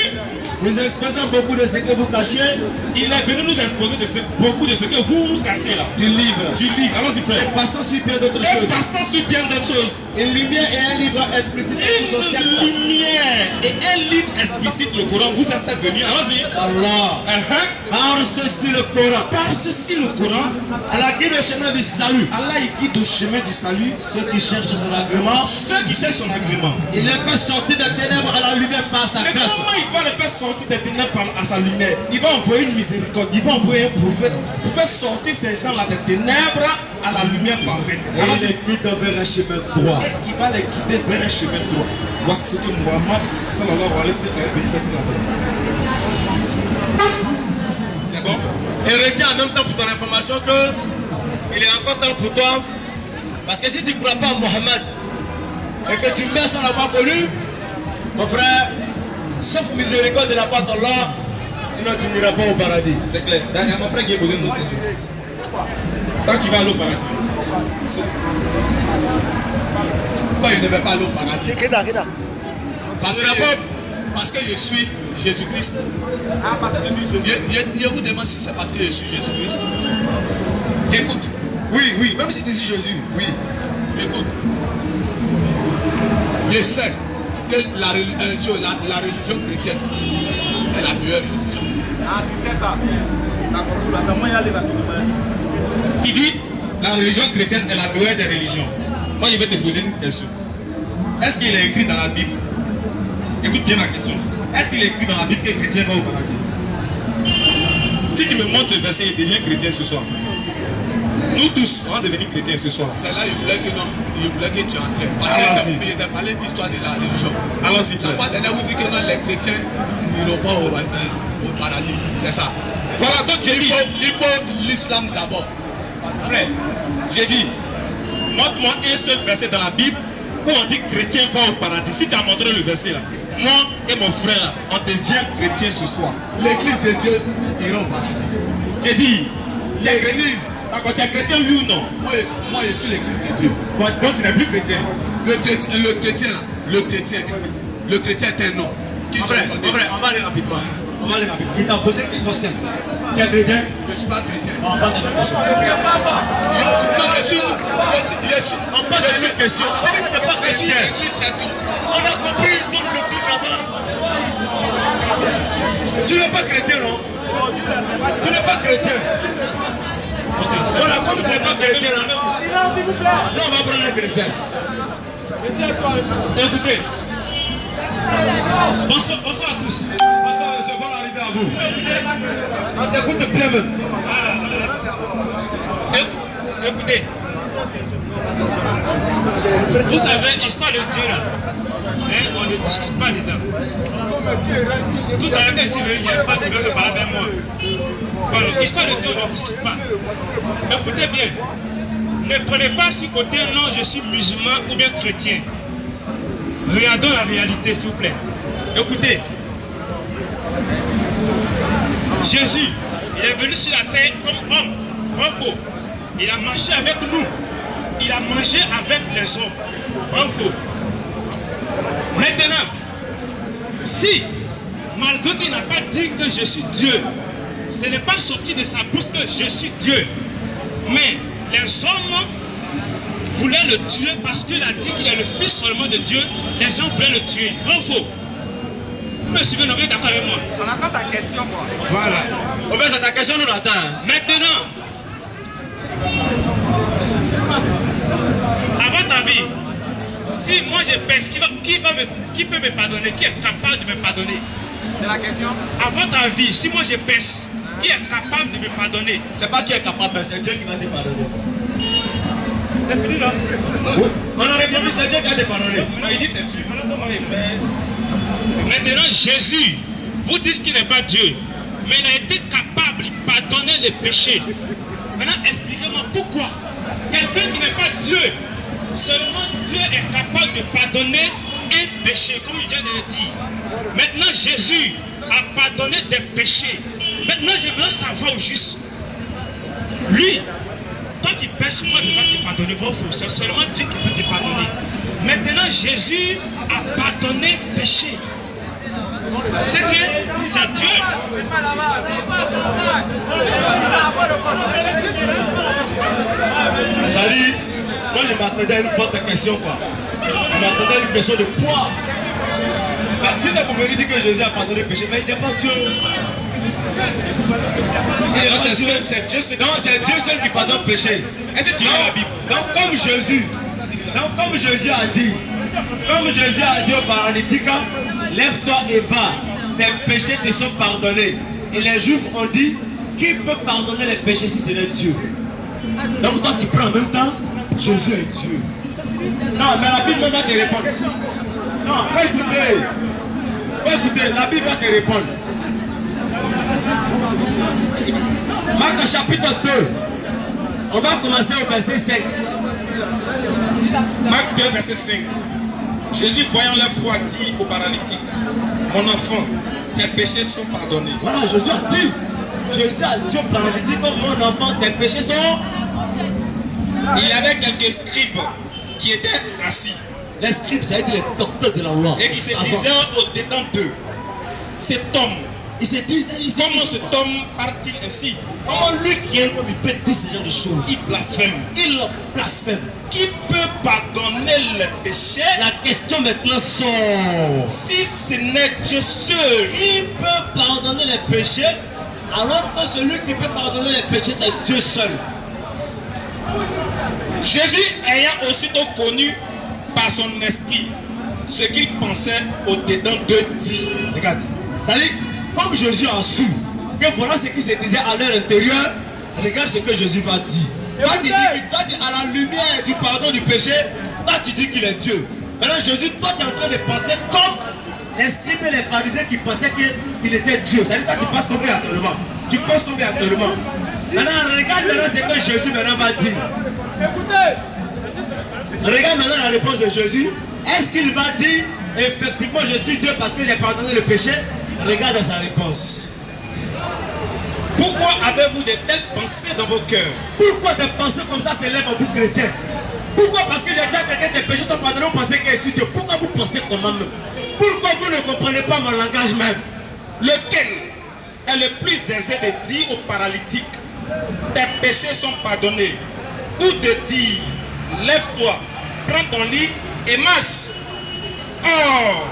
Vous exposant beaucoup de ce que vous cachez. Il est venu nous exposer beaucoup de ce que vous cachez là. Du livre. Du livre. Allons-y frère. Et passant sur bien d'autres choses. Passant sur bien d'autres choses. Une lumière et un livre explicite. Une lumière et un livre explicite, le Coran vous a venu. Allons-y. Allah. Par ceci le Coran. Par ceci le Coran. Allah guide au chemin du salut. Allah il guide au chemin du salut. Ceux qui cherchent son agrément. Ceux qui cherchent son agrément. Il les fait sortir des ténèbres à la lumière par sa grâce. Mais comment il va les faire sortir des ténèbres à sa lumière? Il va envoyer une miséricorde. Il va envoyer un prophète pour faire sortir ces gens-là des ténèbres à la lumière parfaite. Et il les guide vers un chemin droit. Et il va les guider vers un chemin droit. Voici ce que Muhammad sallallahu alayhi wa sallam est venu faire sur la terre. C'est bon? Et retiens en même temps pour ton information que il est encore temps pour toi. Parce que si tu ne crois pas à Mohammed et que tu meurs sans l'avoir connu, mon frère, sauf miséricorde de la part d'Allah, sinon tu n'iras pas au paradis. C'est clair. Il y a mon frère qui est posé une autre question. Quand tu vas aller au paradis, pourquoi je ne vais pas aller au paradis? Keda. Parce que je suis Jésus-Christ. Ah, parce que je suis Jésus. Je vous demande si c'est parce que je suis Jésus-Christ. Écoute. oui, même si tu dis Jésus, oui. Écoute. Je sais que la religion chrétienne est la meilleure religion. Ah, tu sais ça. D'accord, Tu dis la religion chrétienne est la meilleure des religions. Moi, je vais te poser une question. Est-ce qu'il est écrit dans la Bible? Écoute bien ma question. Est-ce qu'il est écrit dans la Bible que les chrétiens vont au paradis? Si tu me montres le verset, il devient chrétien ce soir. Nous tous, on va devenir chrétiens ce soir. C'est là il voulait que tu entres. Parce qu'il t'a parlé de l'histoire de la religion. Allons-y. La fois dernière, vous dites que non, les chrétiens n'iront pas au paradis. C'est ça. Voilà, donc j'ai dit. Il faut l'islam d'abord. Frère, j'ai dit, montre-moi un seul verset dans la Bible où on dit chrétien va au paradis. Si tu as montré le verset là, moi et mon frère là, on devient chrétien ce soir. L'église de Dieu ira au paradis. J'ai dit, tu es l'église. D'accord, tu es chrétien oui ou non? Moi je suis l'église de Dieu. Donc tu n'es plus chrétien. Le chrétien est un nom. Mon frère, on va aller rapidement. Il t'a posé une question simple. Tu es chrétien? Je ne suis pas chrétien. On passe à la question. On passe à la question. Tu n'es pas chrétien. On a compris, donne le truc là-bas. Tu n'es pas chrétien, non? Tu n'es pas chrétien. Voilà, comme tu n'es pas chrétien là, non, on va prendre un chrétien. Écoutez. Bonsoir à tous. Bonsoir monsieur, bonne arrivée à vous. On t'écoute bien même. Écoutez, vous savez, l'histoire de Dieu là, on ne discute pas dedans. Tout à l'heure quand je suis venu, il y a une femme qui veut me parler avec moi. Bon, l'histoire de Dieu, on ne discute pas. Écoutez bien, ne prenez pas ce côté, non, je suis musulman ou bien chrétien. Regardons la réalité, s'il vous plaît. Écoutez, Jésus, il est venu sur la terre comme homme, faux. Il a marché avec nous. Il a mangé avec les hommes, faux. Maintenant, si, malgré qu'il n'a pas dit que je suis Dieu, ce n'est pas sorti de sa bouche que je suis Dieu. Mais les hommes voulait le tuer parce qu'il a dit qu'il est le fils seulement de Dieu. Les gens voulaient le tuer. Vrai ou faux? Vous me suivez, non, vous êtes d'accord avec moi? On attend ta question, quoi. Voilà. Au fait, c'est ta question, nous l'attend. Maintenant, à votre avis, si moi je pêche, qui peut me pardonner? Qui est capable de me pardonner? C'est la question. À votre avis, si moi je pêche, qui est capable de me pardonner? C'est pas qui est capable, mais c'est Dieu qui va te pardonner. C'est fini là? Oui. On a répondu, c'est Dieu qui va te pardonner. Il dit c'est Dieu. Comment il fait? Maintenant, Jésus, vous dites qu'il n'est pas Dieu, mais il a été capable de pardonner les péchés. Maintenant, expliquez-moi pourquoi quelqu'un qui n'est pas Dieu, seulement Dieu est capable de pardonner un péché, comme il vient de le dire. Maintenant, Jésus a pardonné des péchés. Maintenant, je veux savoir au juste. Lui, toi tu pêches, moi je ne vais pas te pardonner, vos faux. C'est seulement Dieu qui peut te pardonner. Maintenant, Jésus a pardonné le péché. C'est que c'est Dieu. Salut. Moi je m'attendais à une forte question, quoi. Je m'attendais à une question de poids. Bah, si c'est pour me dire que Jésus a pardonné le péché, mais il n'est pas Dieu. Non, c'est Dieu seul qui pardonne le péché. Est-ce que tu lis la Bible? Donc comme Jésus a dit, au paralytique, lève-toi et va, tes péchés te sont pardonnés. Et les Juifs ont dit, qui peut pardonner les péchés si ce n'est Dieu? Donc toi tu prends en même temps, Jésus est Dieu. Non, mais la Bible va te répondre. Non, faut écouter, la Bible va te répondre. Marc chapitre 2, on va commencer au verset 5. Marc 2, verset 5. Jésus, voyant leur foi, dit au paralytique, mon enfant, tes péchés sont pardonnés. Voilà, Jésus a dit au paralytique, mon enfant, tes péchés sont. Il y avait quelques scribes qui étaient assis. Les scribes, c'est-à-dire les docteurs de la loi. Et qui se disaient au-dedans d'eux, cet homme, comment cet homme part-il ainsi? Comment lui qui est, il peut dire ce genre de choses? Il blasphème. Il blasphème. Qui peut pardonner les péchés? La question maintenant sort. Si ce n'est Dieu seul, il peut pardonner les péchés, alors que celui qui peut pardonner les péchés, c'est Dieu seul. Jésus ayant aussitôt connu par son esprit ce qu'il pensait au-dedans d'eux dit. Regarde, c'est-à-dire, comme Jésus a su que voilà ce qui se disait à leur intérieur, regarde ce que Jésus va dire. Toi, tu dis à la lumière du pardon du péché, toi tu dis qu'il est Dieu. Maintenant Jésus, toi tu es en train de penser comme les scribes et les pharisiens qui pensaient qu'il était Dieu. C'est-à-dire, toi tu penses comme eux actuellement. Tu penses comme eux actuellement. Maintenant, regarde maintenant ce que Jésus maintenant va dire. Regarde maintenant la réponse de Jésus. Est-ce qu'il va dire effectivement je suis Dieu parce que j'ai pardonné le péché? Regarde sa réponse. Pourquoi avez-vous de telles pensées dans vos cœurs? Pourquoi des pensées comme ça s'élèvent en vous chrétiens? Pourquoi? Parce que j'ai déjà quelqu'un des péchés sont pardonnés, vous pensez que je suis Dieu. Pourquoi vous pensez comment même? Pourquoi vous ne comprenez pas mon langage même? Lequel est le plus aisé de dire au paralytique, tes péchés sont pardonnés, ou de dire, lève-toi, prends ton lit et marche. Or,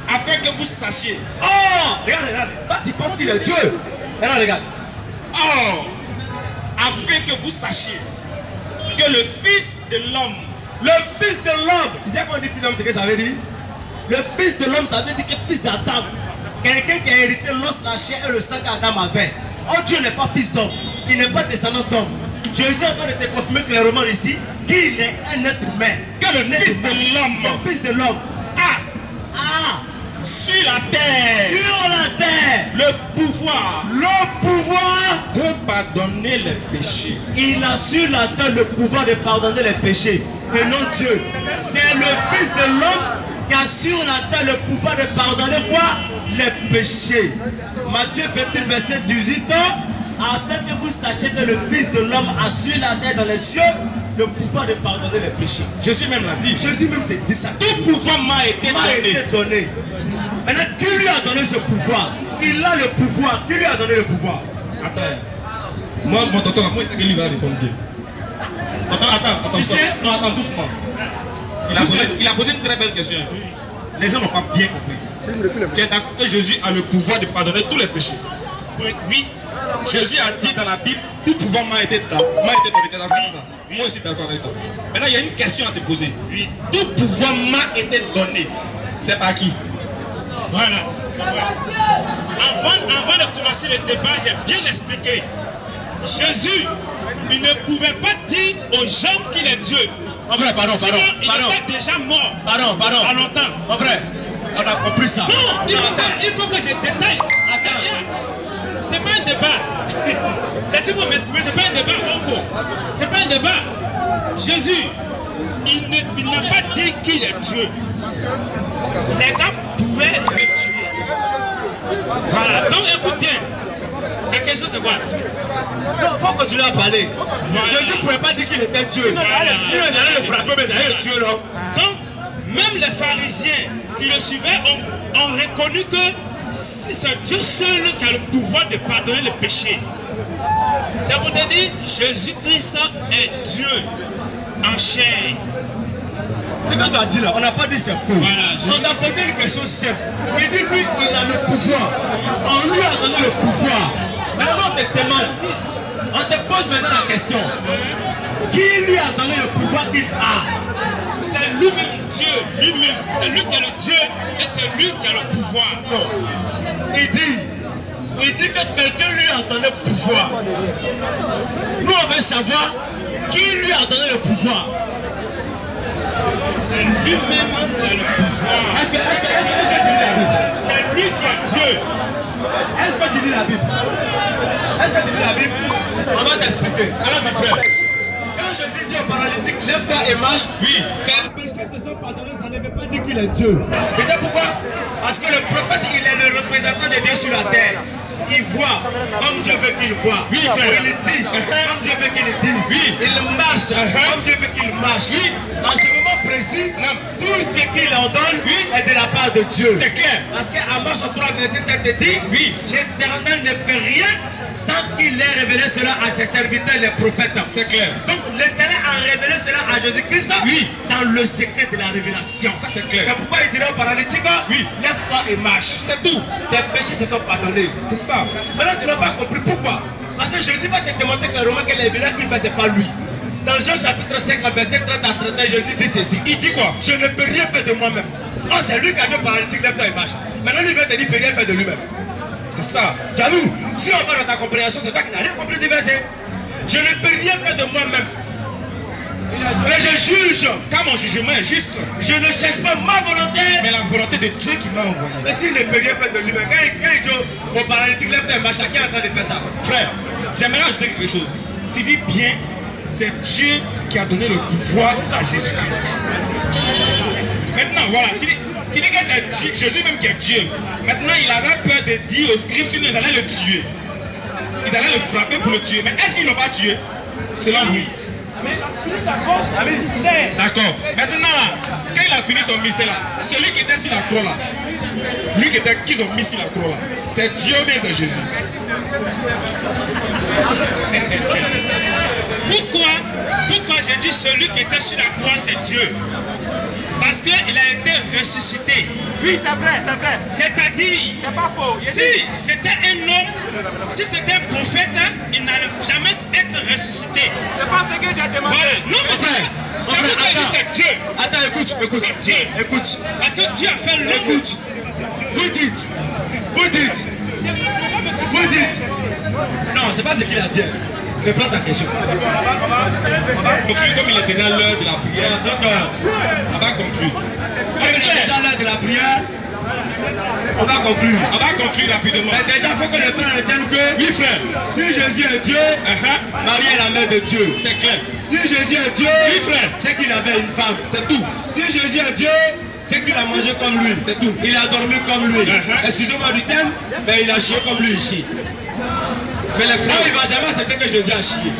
afin que vous sachiez. Oh, regarde, toi tu penses qu'il est Dieu. Regarde. Or, afin que vous sachiez que le Fils de l'homme, tu sais quoi dit fils de l'homme, c'est que ça veut dire? Le Fils de l'homme, ça veut dire que fils d'Adam. Quelqu'un qui a hérité l'os, la chair et le sang qu'Adam avait. Oh, Dieu n'est pas fils d'homme, il n'est pas descendant d'homme. Jésus est en train de te confirmer clairement ici qu'il est un être humain. Que le Fils de l'homme, le Fils de l'homme, sur la terre, le pouvoir de pardonner les péchés. Il a sur la terre le pouvoir de pardonner les péchés et non Dieu. C'est le Fils de l'homme qui a sur la terre le pouvoir de pardonner quoi? Les péchés. Matthieu 28 verset 18 afin que vous sachiez que le Fils de l'homme a sur la terre dans les cieux le pouvoir de pardonner les péchés. Jésus même l'a dit. Jésus même te dit ça. Tout pouvoir m'a été donné. Maintenant, qui lui a donné ce pouvoir? Il a le pouvoir. Qui lui a donné le pouvoir? Attends. Moi, mon tonton, moi, c'est que lui va répondre. Attends. Non, attends, doucement. Il a posé une très belle question. Les gens n'ont pas bien compris. Tu es d'accord que Jésus a le pouvoir de pardonner tous les péchés? Oui. Jésus a dit dans la Bible, tout pouvoir m'a été donné. Tu es d'accord avec ça? Moi aussi d'accord avec toi. Maintenant, il y a une question à te poser. Oui. Tout pouvoir m'a été donné. C'est par qui? Voilà. Avant de commencer le débat, j'ai bien expliqué. Jésus, il ne pouvait pas dire aux gens qu'il est Dieu. Mon frère, pardon. Il était déjà mort. Pardon. À longtemps. Mon frère, on a compris ça. Non, il faut que je détaille. C'est pas un débat. Laissez-moi m'exprimer, c'est pas un débat. C'est pas un débat. Jésus, il n'a pas dit qu'il est Dieu. Les gars pouvaient le tuer. Voilà, donc écoute bien. La question c'est quoi? Non, il faut continuer à parler. Voilà. Jésus ne pouvait pas dire qu'il était Dieu. Sinon, ils allaient le frapper, mais ils allaient le tuer, non? Donc, même les pharisiens qui le suivaient ont reconnu que c'est Dieu seul qui a le pouvoir de pardonner le péché. Ça vous dire, Jésus-Christ est Dieu en chair. C'est quand tu as dit là, on n'a pas dit c'est faux. Voilà, on t'a posé une question simple. Il dit lui, il a le pouvoir. On lui a donné le pouvoir. Maintenant on te demande, on te pose maintenant la question. Qui lui a donné le pouvoir qu'il a? C'est lui-même Dieu, lui-même. C'est lui qui est le Dieu et c'est lui qui a le pouvoir. Non. Il dit que quelqu'un lui a donné le pouvoir. Nous on veut savoir qui lui a donné le pouvoir. C'est lui-même qui a le pouvoir. Est-ce que tu lis la Bible? C'est lui qui est Dieu. Est-ce que tu lis la Bible? Est-ce que tu lis la Bible? On va t'expliquer. Alors ça fait. Quand Jésus dit au paralytique, lève-toi et marche, oui. Tes péchés te sont pardonnés, ça ne veut pas dire qu'il est Dieu. Mais c'est pourquoi? Parce que le prophète, il est le représentant de Dieu sur la terre. Il voit comme Dieu veut qu'il voit. Oui, frère. Il dit comme Dieu veut qu'il dise. Oui. Il marche comme Dieu veut qu'il marche. Oui. En ce moment précis, tout ce qu'il ordonne est de la part de Dieu. C'est clair. Parce qu'Amos 3, verset 7 dit, oui, l'Éternel ne fait rien sans qu'il ait révélé cela à ses serviteurs, les prophètes. C'est clair. Donc l'Éternel a révélé cela à Jésus-Christ, oui, dans le secret de la révélation. Ça c'est clair. C'est pourquoi il dirait au paralytique, oui, lève-toi et marche. C'est tout. Tes péchés se sont pardonnés. C'est ça. Maintenant tu n'as pas compris pourquoi. Parce que Jésus va te démontrer clairement que les miracles qu'il fait, c'est pas lui. Dans Jean chapitre 5, verset 30 à 31, Jésus dit ceci. Il dit quoi? Je ne peux rien faire de moi-même. Oh, c'est lui qui a dit au paralytique, lève-toi et marche. Maintenant lui vient te dire, il ne peut rien faire de lui-même. C'est ça. J'avoue, si on va dans ta compréhension, c'est toi qui n'as rien compris du verset. Je ne peux rien faire de moi-même. Mais je juge, car mon jugement est juste. Je ne cherche pas ma volonté, mais la volonté de Dieu qui m'a envoyé. Mais s'il ne peut rien faire de lui-même, quand il dit au paralytique, lève-toi et marche, qui est en train de faire ça? Frère, j'aimerais ajouter quelque chose. Tu dis bien, c'est Dieu qui a donné le pouvoir à Jésus-Christ. Maintenant, voilà, tu dis que c'est Jésus même qui est Dieu. Maintenant, il avait peur de dire aux scribes sinon ils allaient le tuer. Ils allaient le frapper pour le tuer. Mais est-ce qu'ils ne l'ont pas tué? Selon oui. D'accord. Maintenant, là, quand il a fini son mystère, là, celui qui était sur la croix, là, lui qu'ils ont mis sur la croix, là, c'est Dieu ou bien c'est Jésus? Pourquoi j'ai dit celui qui était sur la croix, c'est Dieu? Parce qu'il a été ressuscité. Oui, c'est vrai, c'est vrai. C'est-à-dire, C'est pas faux. si c'était un homme, si c'était un prophète, il n'allait jamais être ressuscité. C'est pas ce que j'ai demandé. Voilà. Non, mais c'est ça. C'est pour ça que c'est Dieu. Attends, écoute. Dieu. Écoute. Parce que Dieu a fait l'homme. Écoute. Vous dites. Non, c'est pas ce qu'il a dit. Réponds ta question. Donc comme il est déjà l'heure de la prière, donc on va conclure. C'est déjà l'heure de la prière. On va conclure. On va conclure rapidement. Mais déjà, il faut que les frères retiennent que, oui frère, si Jésus est Dieu, Marie est la mère de Dieu. c'est clair. Si Jésus est Dieu, Oui frère, c'est qu'il avait une femme. C'est tout. Si Jésus est Dieu, c'est qu'il a mangé comme lui. C'est tout. Il a dormi comme lui. Excusez-moi du thème, mais il a chié comme lui ici. Mais les frères, il ne va jamais accepter que Jésus a chié.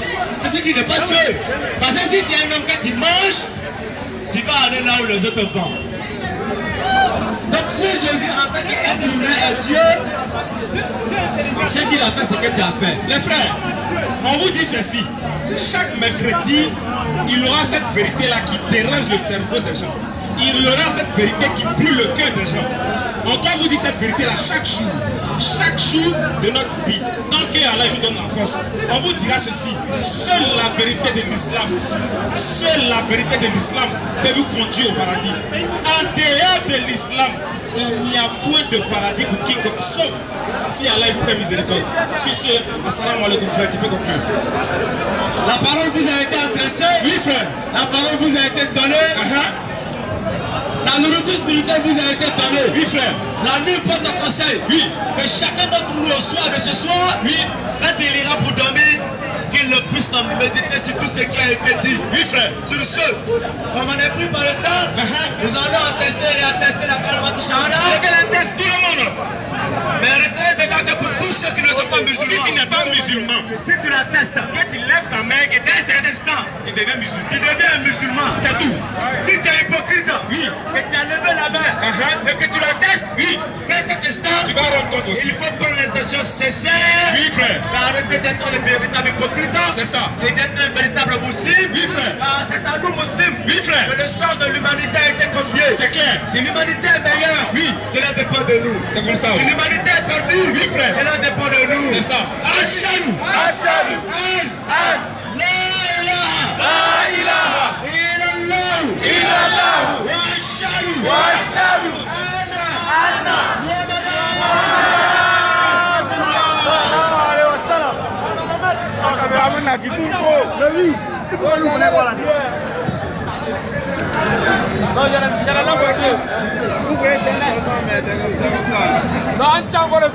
Parce qu'il n'est pas Dieu. Parce que si tu es un homme que tu manges, tu vas aller là où les autres vont. Donc si Jésus en tant qu'être humain est Dieu, ce qu'il a fait, c'est que tu as fait. Les frères, on vous dit ceci. Chaque mercredi, il aura cette vérité-là qui dérange le cerveau des gens. Il aura cette vérité qui brûle le cœur des gens. On doit vous dire cette vérité-là chaque jour de notre vie. Tant qu'Allah nous donne la force, on vous dira ceci. Seule la vérité de l'islam, peut vous conduire au paradis. En dehors de l'islam, il n'y a point de paradis pour quiconque, sauf si Allah vous fait miséricorde. Sur ce, assalamu alaikum frère, tu peux conclure. La parole vous a été adressée. Oui frère. La parole vous a été donnée. La nourriture spirituelle vous a été donnée. Oui frère. La nuit porte un conseil. Oui. Que chacun d'entre nous au soir de ce soir, oui, quand il ira pour dormir, qu'il ne puisse en méditer sur tout ce qui a été dit. Oui frère. Sur ce, comme on est pris par le temps, nous allons attester et attester la parole de Shahada. Qu'elle atteste tout le monde. Mais retenez déjà que pour tous ceux qui ne sont pas musulmans, si tu n'es pas musulman, si tu l'attestes, que tu lèves ta main et tu es résistant, tu deviens musulman. Tu deviens un musulman. C'est tout. Si tu es hypocrite, oui, que tu as levé la main et que tu l'attestes, oui, qu'est-ce que tu vas rendre compte aussi. Il faut prendre l'intention sincère. Oui frère. Arrêtez d'être un véritable hypocrite. C'est ça. Et d'être un véritable musulman. Oui frère. C'est à nous musulmans. Oui frère. Que le sort de l'humanité a été confié. C'est clair. Si l'humanité est meilleure, oui, cela dépend de nous. C'est comme ça. Si l'humanité est perdue, oui frère, cela dépend de nous. C'est ça. Ashhadu. Ashhadu. La ilaha illallah. Illallah. Wa ashhadu. Wa ashhadu. Anna. Non, il y a la langue. Vous pouvez tenir seulement, mais c'est comme ça. Non, on tient encore ça.